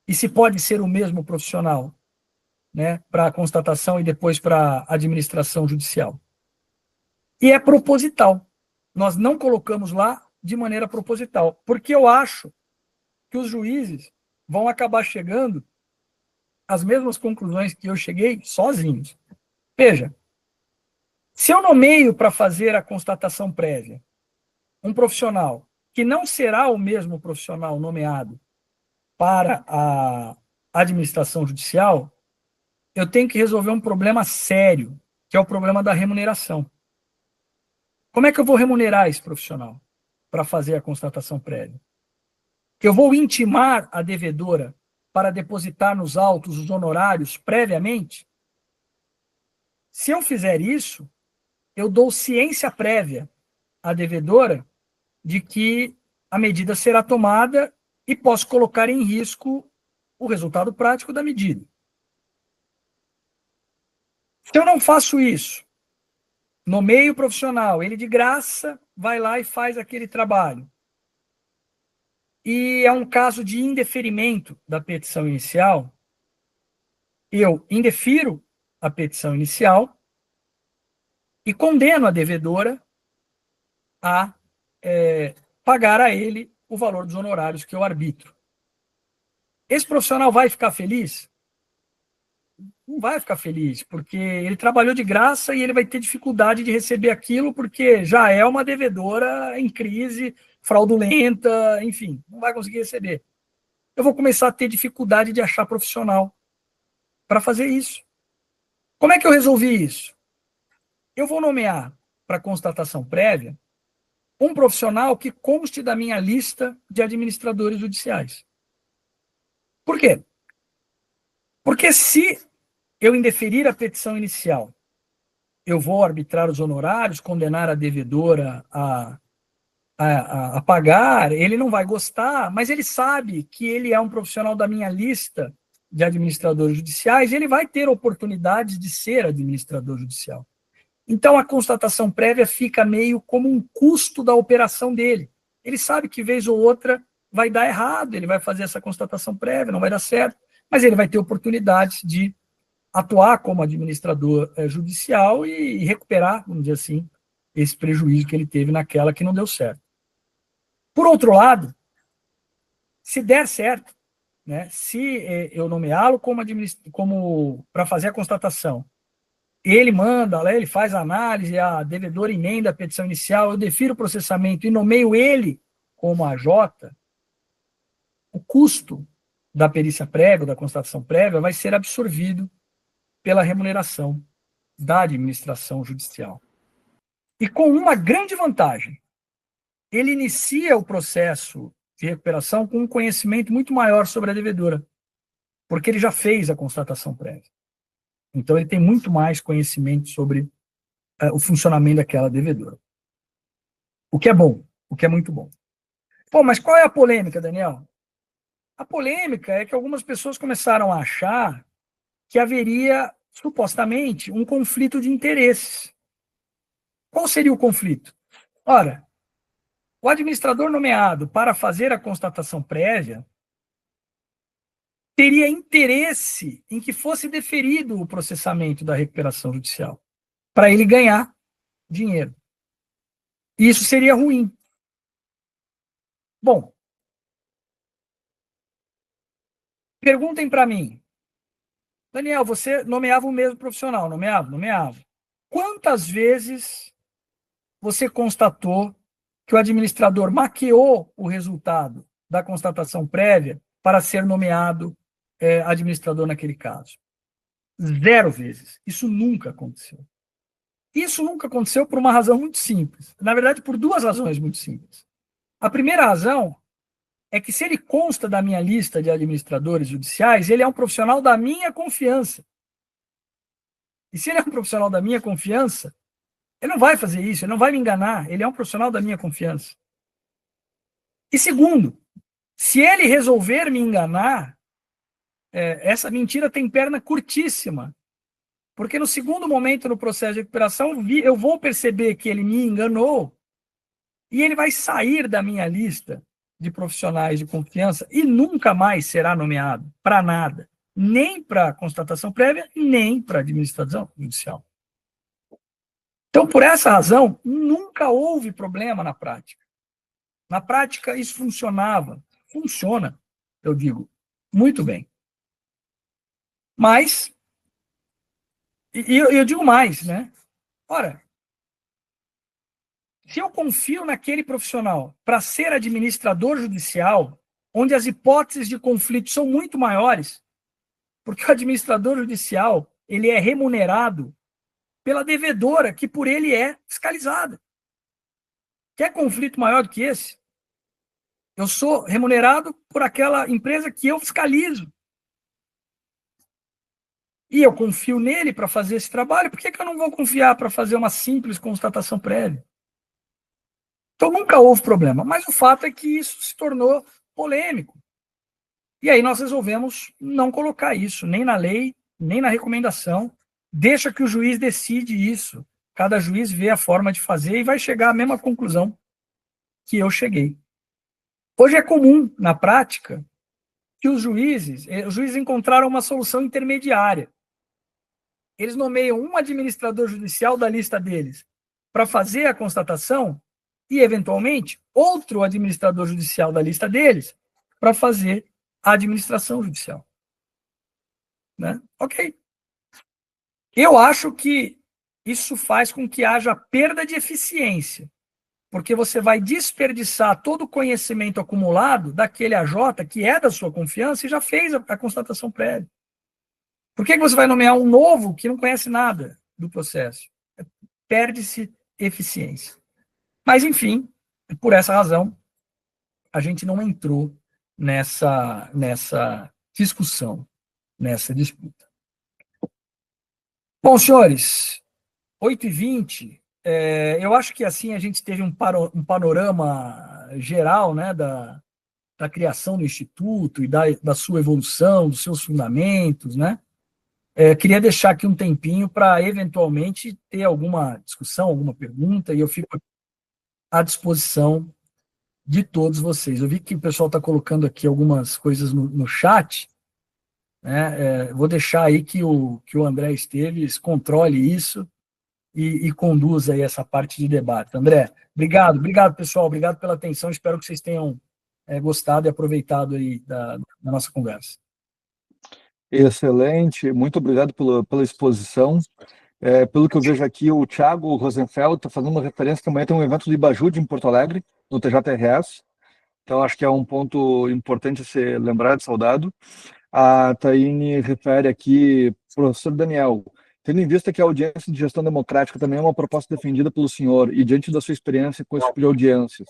E se pode ser o mesmo profissional, para a constatação e depois para a administração judicial. E é proposital. Nós não colocamos lá de maneira proposital, porque eu acho que os juízes vão acabar chegando às mesmas conclusões que eu cheguei sozinhos. Veja, se eu nomeio para fazer a constatação prévia um profissional que não será o mesmo profissional nomeado para a administração judicial, eu tenho que resolver um problema sério, que é o problema da remuneração. Como é que eu vou remunerar esse profissional para fazer a constatação prévia? Eu vou intimar a devedora para depositar nos autos os honorários previamente? Se eu fizer isso, eu dou ciência prévia à devedora de que a medida será tomada e posso colocar em risco o resultado prático da medida. Se eu não faço isso, nomeio o profissional, ele de graça vai lá e faz aquele trabalho. E é um caso de indeferimento da petição inicial, eu indefiro a petição inicial e condeno a devedora a pagar a ele o valor dos honorários que eu arbitro. Esse profissional vai ficar feliz? Não vai ficar feliz, porque ele trabalhou de graça e ele vai ter dificuldade de receber aquilo, porque já é uma devedora em crise, fraudulenta, enfim, não vai conseguir receber. Eu vou começar a ter dificuldade de achar profissional para fazer isso. Como é que eu resolvi isso? Eu vou nomear para constatação prévia um profissional que conste da minha lista de administradores judiciais. Por quê? Porque se eu indeferir a petição inicial, eu vou arbitrar os honorários, condenar a devedora a pagar, ele não vai gostar, mas ele sabe que ele é um profissional da minha lista de administradores judiciais, e ele vai ter oportunidades de ser administrador judicial. Então, a constatação prévia fica meio como um custo da operação dele. Ele sabe que, vez ou outra, vai dar errado, ele vai fazer essa constatação prévia, não vai dar certo, mas ele vai ter oportunidades de atuar como administrador judicial e recuperar, vamos dizer assim, esse prejuízo que ele teve naquela que não deu certo. Por outro se der certo, né, se eu nomeá-lo como para fazer a constatação, ele manda, ele faz a análise, a devedora emenda a petição inicial, eu defiro o processamento e nomeio ele como AJ, o custo da perícia prévia, da constatação prévia, vai ser absorvido pela remuneração da administração judicial. E com uma grande vantagem, ele inicia o processo de recuperação com um conhecimento muito maior sobre a devedora, porque ele já fez a constatação prévia. Então, ele tem muito mais conhecimento sobre o funcionamento daquela devedora. O que é bom, o que é muito bom. Pô, mas qual é a polêmica, Daniel? A polêmica é que algumas pessoas começaram a achar que haveria, supostamente, um conflito de interesses. Qual seria o conflito? Ora, o administrador nomeado para fazer a constatação prévia teria interesse em que fosse deferido o processamento da recuperação judicial, para ele ganhar dinheiro. E isso seria ruim. Bom, perguntem para mim, Daniel, você nomeava o mesmo profissional, nomeava? Nomeava. Quantas vezes você constatou que o administrador maquiou o resultado da constatação prévia para ser nomeado administrador naquele caso? 0 vezes. Isso nunca aconteceu. Isso nunca aconteceu por uma razão muito simples. Na verdade, por 2 razões muito simples. A primeira razão é que, se ele consta da minha lista de administradores judiciais, ele é um profissional da minha confiança. E se ele é um profissional da minha confiança, ele não vai fazer isso, ele não vai me enganar, ele é um profissional da minha confiança. E segundo, se ele resolver me enganar, essa mentira tem perna curtíssima, porque no segundo momento no processo de recuperação, eu vou perceber que ele me enganou e ele vai sair da minha lista de profissionais de confiança e nunca mais será nomeado para nada, nem para constatação prévia, nem para administração judicial. Então, por essa razão, nunca houve problema na prática. Na prática, isso funciona, eu digo, muito bem. Mas, eu digo mais, né? Ora, se eu confio naquele profissional para ser administrador judicial, onde as hipóteses de conflito são muito maiores, porque o administrador judicial, ele é remunerado pela devedora, que por ele é fiscalizada. Quer conflito maior do que esse? Eu sou remunerado por aquela empresa que eu fiscalizo. E eu confio nele para fazer esse trabalho, por que eu não vou confiar para fazer uma simples constatação prévia? Então nunca houve problema, mas o fato é que isso se tornou polêmico. E aí nós resolvemos não colocar isso, nem na lei, nem na recomendação. Deixa que o juiz decide isso. Cada juiz vê a forma de fazer e vai chegar à mesma conclusão que eu cheguei. Hoje é comum, na prática, que os juízes encontraram uma solução intermediária. Eles nomeiam um administrador judicial da lista deles para fazer a constatação e, eventualmente, outro administrador judicial da lista deles para fazer a administração judicial. Né? Ok. Eu acho que isso faz com que haja perda de eficiência, porque você vai desperdiçar todo o conhecimento acumulado daquele AJ que é da sua confiança e já fez a constatação prévia. Por que você vai nomear um novo que não conhece nada do processo? Perde-se eficiência. Mas, enfim, por essa razão, a gente não entrou nessa discussão, nessa disputa. Bom, senhores, 8h20, eu acho que assim a gente teve um panorama geral, né, da criação do Instituto e da sua evolução, dos seus fundamentos, né? Queria deixar aqui um tempinho para, eventualmente, ter alguma discussão, alguma pergunta, e eu fico à disposição de todos vocês. Eu vi que o pessoal está colocando aqui algumas coisas no chat, né? Vou deixar aí que o André Esteves controle isso e conduza aí essa parte de debate. André, obrigado, pessoal, obrigado pela atenção, espero que vocês tenham gostado e aproveitado aí da nossa conversa. Excelente, muito obrigado pela exposição. Pelo que eu vejo aqui, o Thiago Rosenfeld está fazendo uma referência que amanhã tem um evento do Ibajude em Porto Alegre, no TJRS, então acho que é um ponto importante a ser lembrado e saudado. A Taine refere aqui, professor Daniel, tendo em vista que a audiência de gestão democrática também é uma proposta defendida pelo senhor e diante da sua experiência com esse tipo de audiências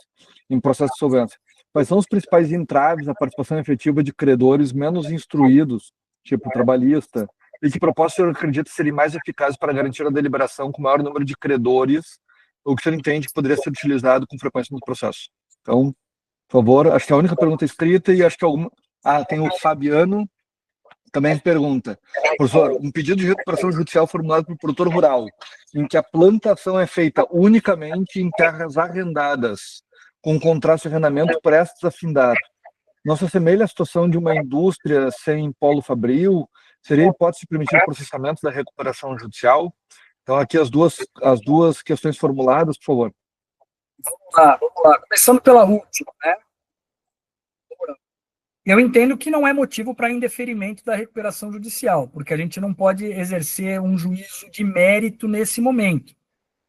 em processo de solvência, quais são os principais entraves à participação efetiva de credores menos instruídos, tipo trabalhista, e que propostas o senhor acredita serem mais eficazes para garantir a deliberação com maior número de credores, ou que o senhor entende que poderia ser utilizado com frequência no processo? Então, por favor, acho que é a única pergunta escrita, e acho que alguma... tem o Fabiano, também pergunta, professor, um pedido de recuperação judicial formulado por produtor rural, em que a plantação é feita unicamente em terras arrendadas, com contrato de arrendamento prestes a findar, não se assemelha à situação de uma indústria sem polo fabril? Seria hipótese de permitir o processamento da recuperação judicial? Então, aqui as duas questões formuladas, por favor. Vamos lá. Começando pela última, né? Eu entendo que não é motivo para indeferimento da recuperação judicial, porque a gente não pode exercer um juízo de mérito nesse momento.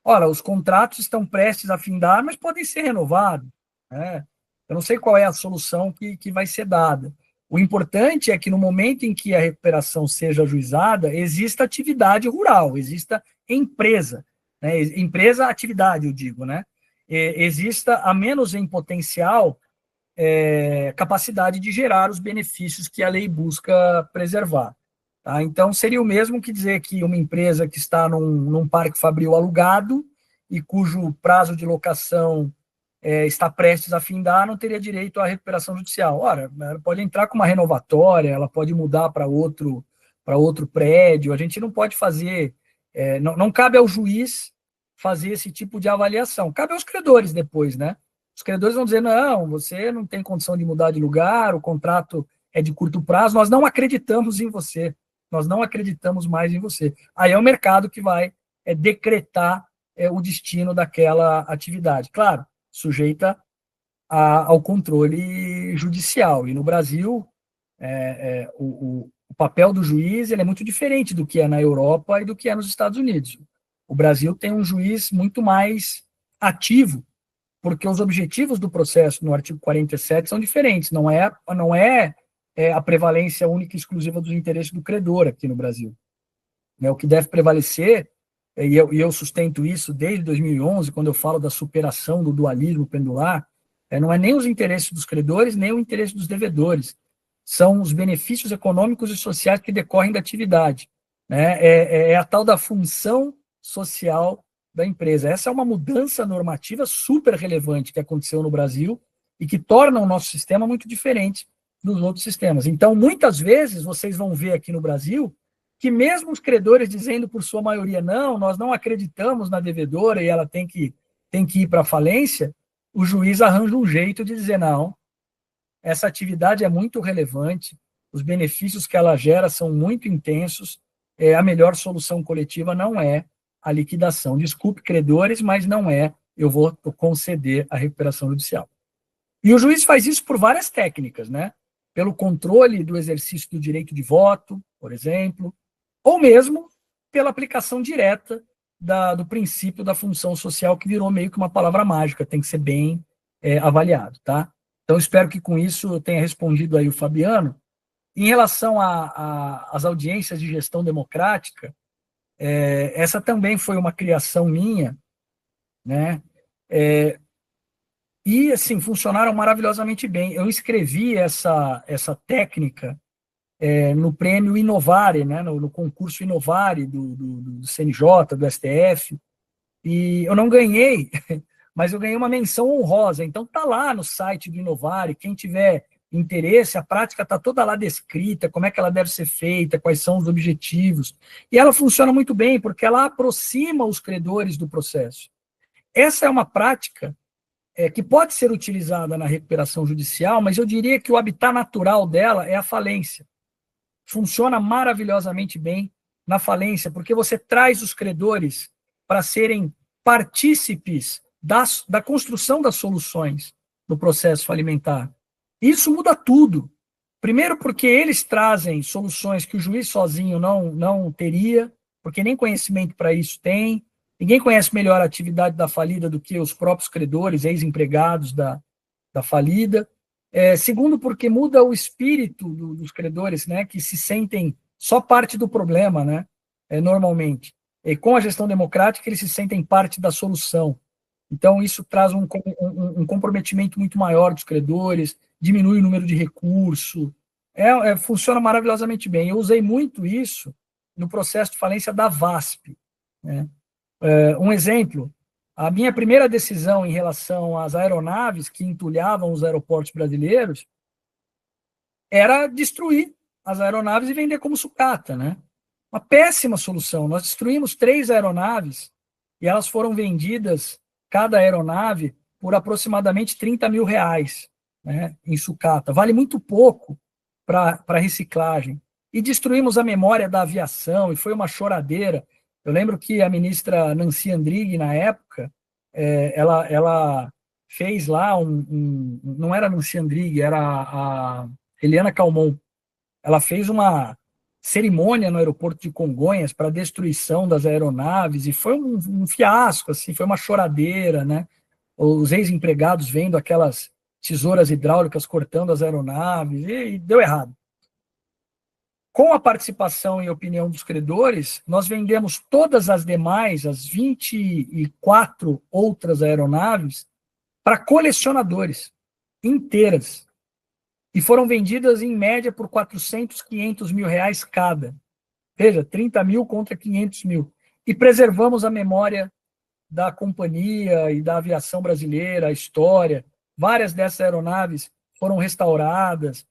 Ora, os contratos estão prestes a findar, mas podem ser renovados, né? Eu não sei qual é a solução que vai ser dada. O importante é que no momento em que a recuperação seja ajuizada, exista atividade rural, exista empresa, né? Empresa, atividade, eu digo, né? Exista, a menos em potencial, capacidade de gerar os benefícios que a lei busca preservar. Tá? Então, seria o mesmo que dizer que uma empresa que está num parque fabril alugado e cujo prazo de locação está prestes a findar, não teria direito à recuperação judicial. Ora, ela pode entrar com uma renovatória, ela pode mudar para outro prédio, a gente não pode fazer, não cabe ao juiz fazer esse tipo de avaliação, cabe aos credores depois, né? Os credores vão dizer, não, você não tem condição de mudar de lugar, o contrato é de curto prazo, nós não acreditamos em você, nós não acreditamos mais em você. Aí é o mercado que vai decretar o destino daquela atividade. Claro, sujeita ao controle judicial. E no Brasil, o papel do juiz ele é muito diferente do que é na Europa e do que é nos Estados Unidos. O Brasil tem um juiz muito mais ativo, porque os objetivos do processo no artigo 47 são diferentes, não é a prevalência única e exclusiva dos interesses do credor aqui no Brasil. O que deve prevalecer e eu sustento isso desde 2011, quando eu falo da superação do dualismo pendular, não é nem os interesses dos credores, nem o interesse dos devedores. São os benefícios econômicos e sociais que decorrem da atividade. Né? É a tal da função social da empresa. Essa é uma mudança normativa super relevante que aconteceu no Brasil e que torna o nosso sistema muito diferente dos outros sistemas. Então, muitas vezes, vocês vão ver aqui no Brasil que mesmo os credores dizendo por sua maioria, não, nós não acreditamos na devedora e ela tem que ir para a falência, o juiz arranja um jeito de dizer, não, essa atividade é muito relevante, os benefícios que ela gera são muito intensos, a melhor solução coletiva não é a liquidação. Desculpe, credores, mas não é, eu vou conceder a recuperação judicial. E o juiz faz isso por várias técnicas, né? Pelo controle do exercício do direito de voto, por exemplo, ou mesmo pela aplicação direta do princípio da função social, que virou meio que uma palavra mágica, tem que ser bem avaliado, tá? Então, espero que com isso eu tenha respondido aí o Fabiano. Em relação às audiências de gestão democrática, essa também foi uma criação minha, né? E, assim, funcionaram maravilhosamente bem. Eu escrevi essa técnica no prêmio Inovare, né, no concurso Inovare do CNJ, do STF, e eu não ganhei, mas eu ganhei uma menção honrosa. Então tá lá no site do Inovare, quem tiver interesse, a prática está toda lá descrita, como é que ela deve ser feita, quais são os objetivos, e ela funciona muito bem, porque ela aproxima os credores do processo. Essa é uma prática que pode ser utilizada na recuperação judicial, mas eu diria que o habitat natural dela é a falência. Funciona maravilhosamente bem na falência, porque você traz os credores para serem partícipes da construção das soluções do processo falimentar. Isso muda tudo. Primeiro porque eles trazem soluções que o juiz sozinho não teria, porque nem conhecimento para isso tem, ninguém conhece melhor a atividade da falida do que os próprios credores, ex-empregados da falida. Segundo, porque muda o espírito dos credores, né, que se sentem só parte do problema, né, normalmente. E com a gestão democrática, eles se sentem parte da solução. Então, isso traz um comprometimento muito maior dos credores, diminui o número de recurso, funciona maravilhosamente bem. Eu usei muito isso no processo de falência da VASP. Né? Um exemplo, a minha primeira decisão em relação às aeronaves que entulhavam os aeroportos brasileiros era destruir as aeronaves e vender como sucata, né? Uma péssima solução. Nós destruímos 3 aeronaves e elas foram vendidas, cada aeronave, por aproximadamente R$30 mil, né, em sucata. Vale muito pouco para reciclagem. E destruímos a memória da aviação, e foi uma choradeira. Eu lembro que a ministra Nancy Andrighi, na época, ela fez lá não era a Nancy Andrighi, era a Eliana Calmon. Ela fez uma cerimônia no aeroporto de Congonhas para a destruição das aeronaves, e foi um fiasco, assim, foi uma choradeira, né? Os ex-empregados vendo aquelas tesouras hidráulicas cortando as aeronaves, e deu errado. Com a participação e opinião dos credores, nós vendemos todas as demais, as 24 outras aeronaves, para colecionadores, inteiras. E foram vendidas, em média, por 400, 500 mil reais cada. Veja, 30 mil contra 500 mil. E preservamos a memória da companhia e da aviação brasileira, a história. Várias dessas aeronaves foram restauradas,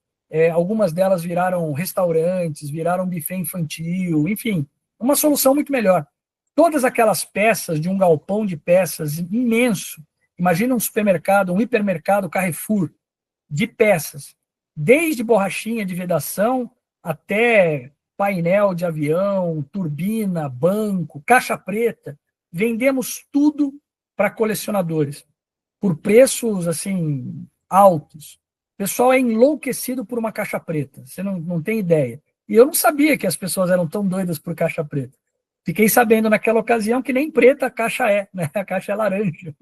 algumas delas viraram restaurantes, viraram buffet infantil, enfim, uma solução muito melhor. Todas aquelas peças de um galpão de peças imenso, imagina um supermercado, um hipermercado Carrefour, de peças, desde borrachinha de vedação até painel de avião, turbina, banco, caixa preta, vendemos tudo para colecionadores, por preços assim altos. O pessoal é enlouquecido por uma caixa preta, você não tem ideia. E eu não sabia que as pessoas eram tão doidas por caixa preta. Fiquei sabendo naquela ocasião que nem preta a caixa né? A caixa é laranja.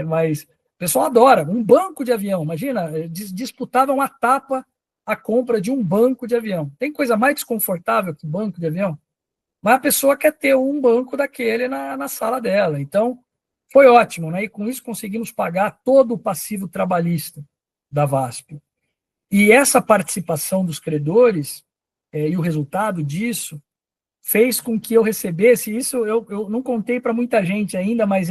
Mas o pessoal adora. Um banco de avião, imagina, disputavam a tapa a compra de um banco de avião. Tem coisa mais desconfortável que banco de avião? mas a pessoa quer ter um banco daquele na sala dela. Então, foi ótimo, né? E com isso conseguimos pagar todo o passivo trabalhista da VASP. E essa participação dos credores, e o resultado disso, fez com que eu recebesse, isso eu não contei para muita gente ainda, mas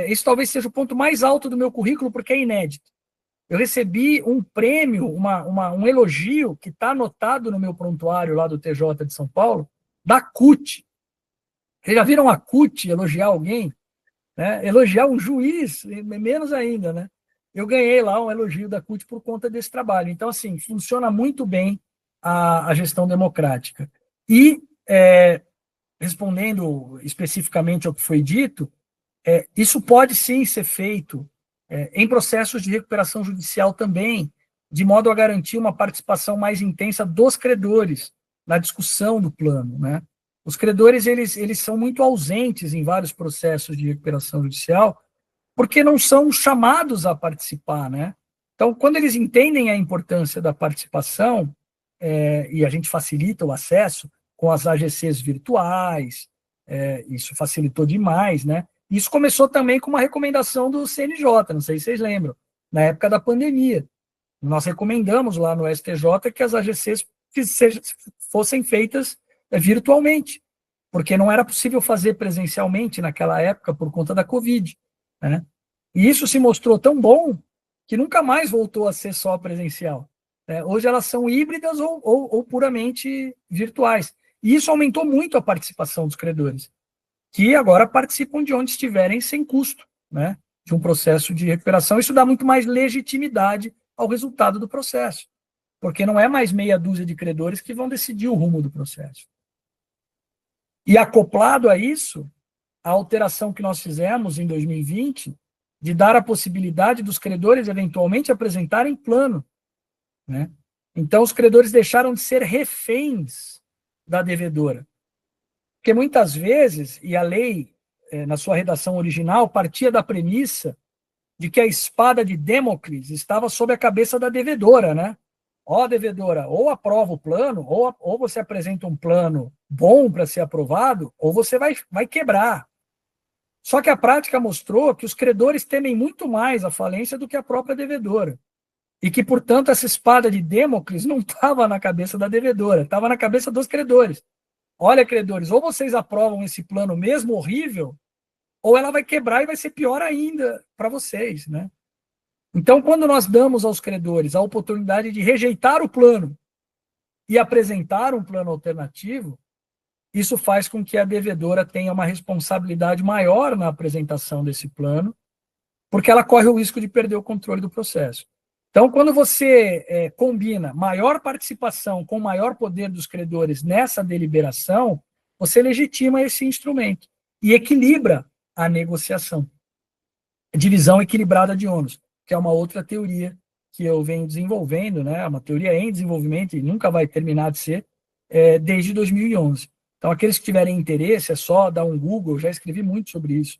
isso talvez seja o ponto mais alto do meu currículo, porque é inédito. Eu recebi um prêmio, um elogio, que está anotado no meu prontuário lá do TJ de São Paulo, da CUT. Vocês já viram a CUT elogiar alguém? Né? Elogiar um juiz, menos ainda, né? Eu ganhei lá um elogio da CUT por conta desse trabalho. Então, assim, funciona muito bem a gestão democrática. E, respondendo especificamente ao que foi dito, isso pode sim ser feito em processos de recuperação judicial também, de modo a garantir uma participação mais intensa dos credores na discussão do plano, né? Os credores, eles são muito ausentes em vários processos de recuperação judicial, porque não são chamados a participar, né? Então, quando eles entendem a importância da participação, e a gente facilita o acesso com as AGCs virtuais, isso facilitou demais, né? Isso começou também com uma recomendação do CNJ, não sei se vocês lembram, na época da pandemia. Nós recomendamos lá no STJ que as AGCs fossem feitas virtualmente, porque não era possível fazer presencialmente naquela época por conta da Covid, né? E isso se mostrou tão bom que nunca mais voltou a ser só presencial. Hoje elas são híbridas ou puramente virtuais. E isso aumentou muito a participação dos credores, que agora participam de onde estiverem sem custo, né, de um processo de recuperação. Isso dá muito mais legitimidade ao resultado do processo, porque não é mais meia dúzia de credores que vão decidir o rumo do processo. E acoplado a isso, a alteração que nós fizemos em 2020, de dar a possibilidade dos credores eventualmente apresentarem plano, né? Então, os credores deixaram de ser reféns da devedora. Porque muitas vezes, e a lei, na sua redação original, partia da premissa de que a espada de Damocles estava sob a cabeça da devedora, né? Ó, devedora, ou aprova o plano, ou você apresenta um plano bom para ser aprovado, ou você vai quebrar. Só que a prática mostrou que os credores temem muito mais a falência do que a própria devedora. E que, portanto, essa espada de Damocles não estava na cabeça da devedora, estava na cabeça dos credores. Olha, credores, ou vocês aprovam esse plano mesmo horrível, ou ela vai quebrar e vai ser pior ainda para vocês, né? Então, quando nós damos aos credores a oportunidade de rejeitar o plano e apresentar um plano alternativo, isso faz com que a devedora tenha uma responsabilidade maior na apresentação desse plano, porque ela corre o risco de perder o controle do processo. Então, quando você combina maior participação com maior poder dos credores nessa deliberação, você legitima esse instrumento e equilibra a negociação. Divisão equilibrada de ônus, que é uma outra teoria que eu venho desenvolvendo, né? Uma teoria em desenvolvimento e nunca vai terminar de ser, desde 2011. Então, aqueles que tiverem interesse, é só dar um Google, já escrevi muito sobre isso.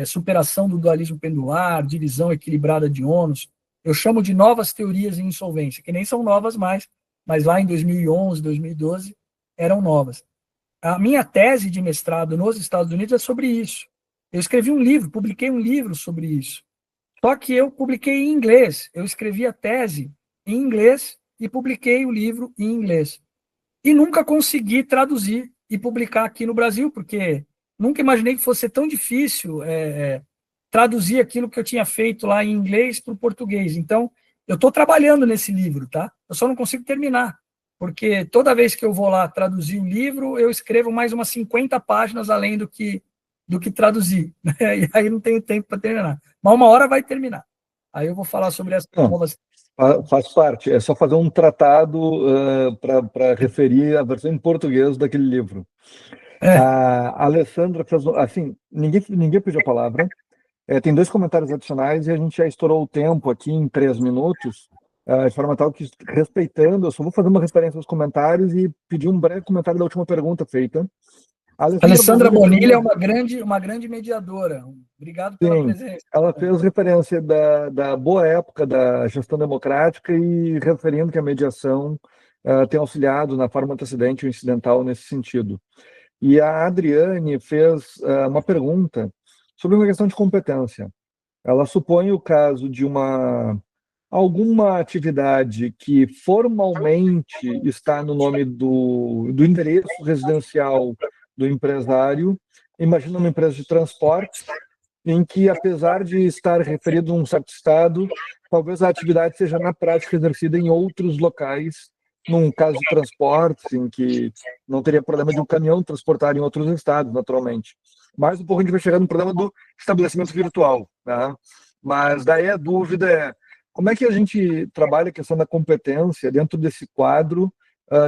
Superação do dualismo pendular, divisão equilibrada de ônus. Eu chamo de novas teorias em insolvência, que nem são novas mais, mas lá em 2011, 2012, eram novas. A minha tese de mestrado nos Estados Unidos é sobre isso. Eu escrevi um livro, publiquei um livro sobre isso. Só que eu publiquei em inglês. Eu escrevi a tese em inglês e publiquei o livro em inglês. E nunca consegui traduzir e publicar aqui no Brasil, porque nunca imaginei que fosse tão difícil traduzir aquilo que eu tinha feito lá em inglês para o português. Então, eu estou trabalhando nesse livro, tá? Eu só não consigo terminar, porque toda vez que eu vou lá traduzir o livro, eu escrevo mais umas 50 páginas além do que traduzir, né? E aí não tenho tempo para terminar. Mas uma hora vai terminar. Aí eu vou falar sobre essas novas... Faz parte. É só fazer um tratado para referir a versão em português daquele livro. A Alessandra fez... Assim, ninguém pediu a palavra. Tem 2 comentários adicionais e a gente já estourou o tempo aqui em 3 minutos, de forma tal que, respeitando, eu só vou fazer uma referência aos comentários e pedir um breve comentário da última pergunta feita. Alessandra Bonilha é uma grande mediadora. Obrigado pela presença. Ela fez referência da boa época da gestão democrática e referindo que a mediação tem auxiliado na forma antecedente ou incidental nesse sentido. E a Adriane fez uma pergunta sobre uma questão de competência. Ela supõe o caso de alguma atividade que formalmente está no nome do endereço residencial do empresário. Imagina uma empresa de transporte, em que, apesar de estar referido a um certo estado, talvez a atividade seja na prática exercida em outros locais, num caso de transportes, em que não teria problema de um caminhão transportar em outros estados, naturalmente. Mas um pouco a gente vai chegar no problema do estabelecimento virtual, tá? Mas daí a dúvida é, como é que a gente trabalha a questão da competência dentro desse quadro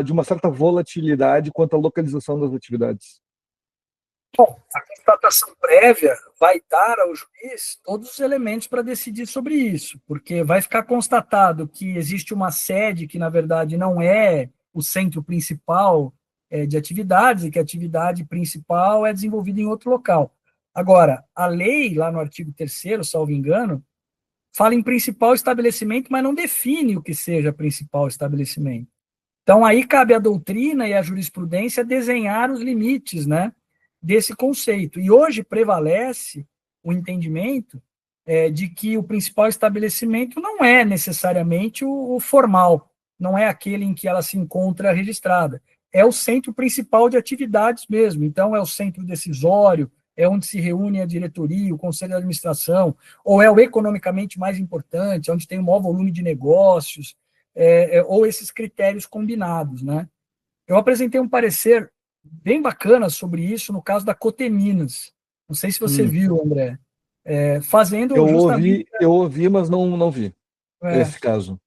de uma certa volatilidade quanto à localização das atividades? Bom, a constatação prévia vai dar ao juiz todos os elementos para decidir sobre isso, porque vai ficar constatado que existe uma sede que, na verdade, não é o centro principal de atividades, e que a atividade principal é desenvolvida em outro local. Agora, a lei, lá no artigo 3º, salvo engano, fala em principal estabelecimento, mas não define o que seja principal estabelecimento. Então, aí cabe à doutrina e à jurisprudência desenhar os limites, né, desse conceito. E hoje prevalece o entendimento de que o principal estabelecimento não é necessariamente o formal, não é aquele em que ela se encontra registrada, é o centro principal de atividades mesmo. Então, é o centro decisório, é onde se reúne a diretoria, o conselho de administração, ou é o economicamente mais importante, onde tem o maior volume de negócios, ou esses critérios combinados, né? Eu apresentei um parecer bem bacana sobre isso no caso da Coteminas. Não sei se você viu, André. Fazendo justamente... Eu ouvi, mas não vi esse caso.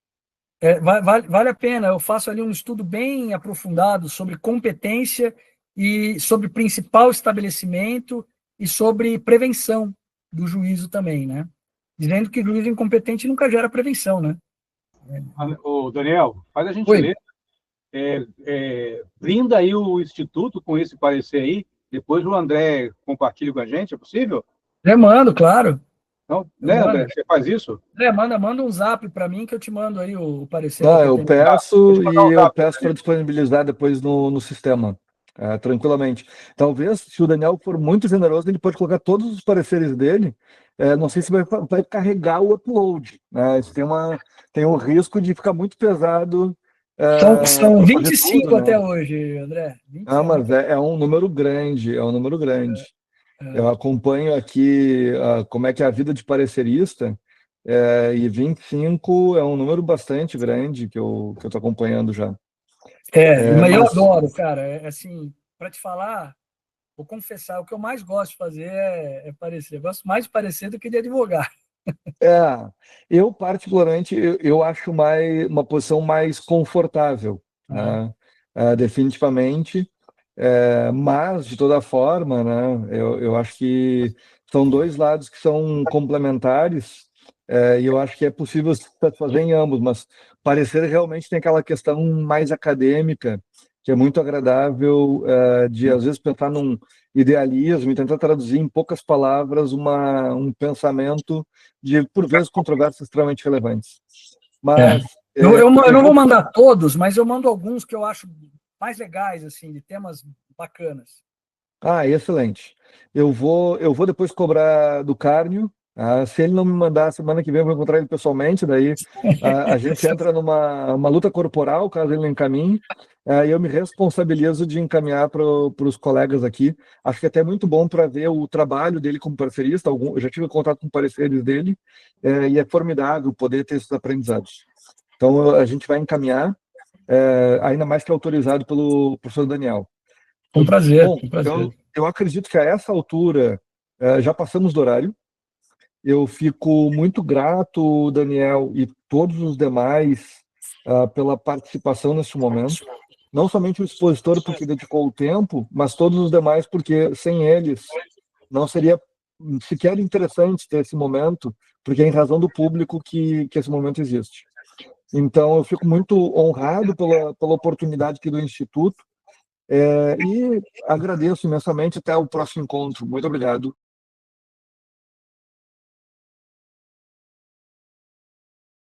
Vale a pena, eu faço ali um estudo bem aprofundado sobre competência e sobre principal estabelecimento e sobre prevenção do juízo também, né? Dizendo que juízo incompetente nunca gera prevenção, né? Ô, Daniel, faz a gentileza. Brinda aí o Instituto com esse parecer aí, depois o André compartilha com a gente, é possível? Mando, claro. Não, né, André? Você faz isso? Manda um zap para mim que eu te mando aí o parecer. Eu peço e eu peço para disponibilizar depois no sistema, tranquilamente. Talvez, se o Daniel for muito generoso, ele pode colocar todos os pareceres dele. Não sei se vai carregar o upload, né? Isso tem um risco de ficar muito pesado. São 25 tudo, até hoje, André. 25. Mas é um número grande, Eu acompanho aqui como é que é a vida de parecerista, e 25 é um número bastante grande que eu tô acompanhando já. Mas eu adoro, cara. Assim, para te falar, vou confessar, o que eu mais gosto de fazer é parecer. Eu gosto mais de parecer do que de advogar. Eu particularmente, eu acho uma posição mais confortável, né? Definitivamente. Mas, de toda forma, né, eu acho que são dois lados que são complementares, e eu acho que é possível satisfazer em ambos, mas parecer realmente tem aquela questão mais acadêmica, que é muito agradável, de, às vezes, pensar num idealismo e tentar traduzir em poucas palavras um pensamento de, por vezes, controvérsias extremamente relevantes. Mas... Eu não vou mandar todos, mas eu mando alguns que eu acho mais legais, assim, de temas bacanas. Excelente. Eu vou depois cobrar do Cárnio. Se ele não me mandar semana que vem, eu vou encontrar ele pessoalmente. Daí a gente entra numa luta corporal, caso ele não encaminhe. E eu me responsabilizo de encaminhar para os colegas aqui. Acho que é até muito bom para ver o trabalho dele como parcerista. Eu já tive contato com pareceres dele, e é formidável poder ter esses aprendizados. Então a gente vai encaminhar, ainda mais que autorizado pelo professor Daniel. Com prazer. Bom, eu acredito que a essa altura já passamos do horário. Eu fico muito grato, Daniel, e todos os demais pela participação neste momento. Não somente o expositor, porque dedicou o tempo, mas todos os demais, porque sem eles não seria sequer interessante ter esse momento, porque é em razão do público que esse momento existe. Então, eu fico muito honrado pela oportunidade aqui do Instituto, e agradeço imensamente. Até o próximo encontro. Muito obrigado.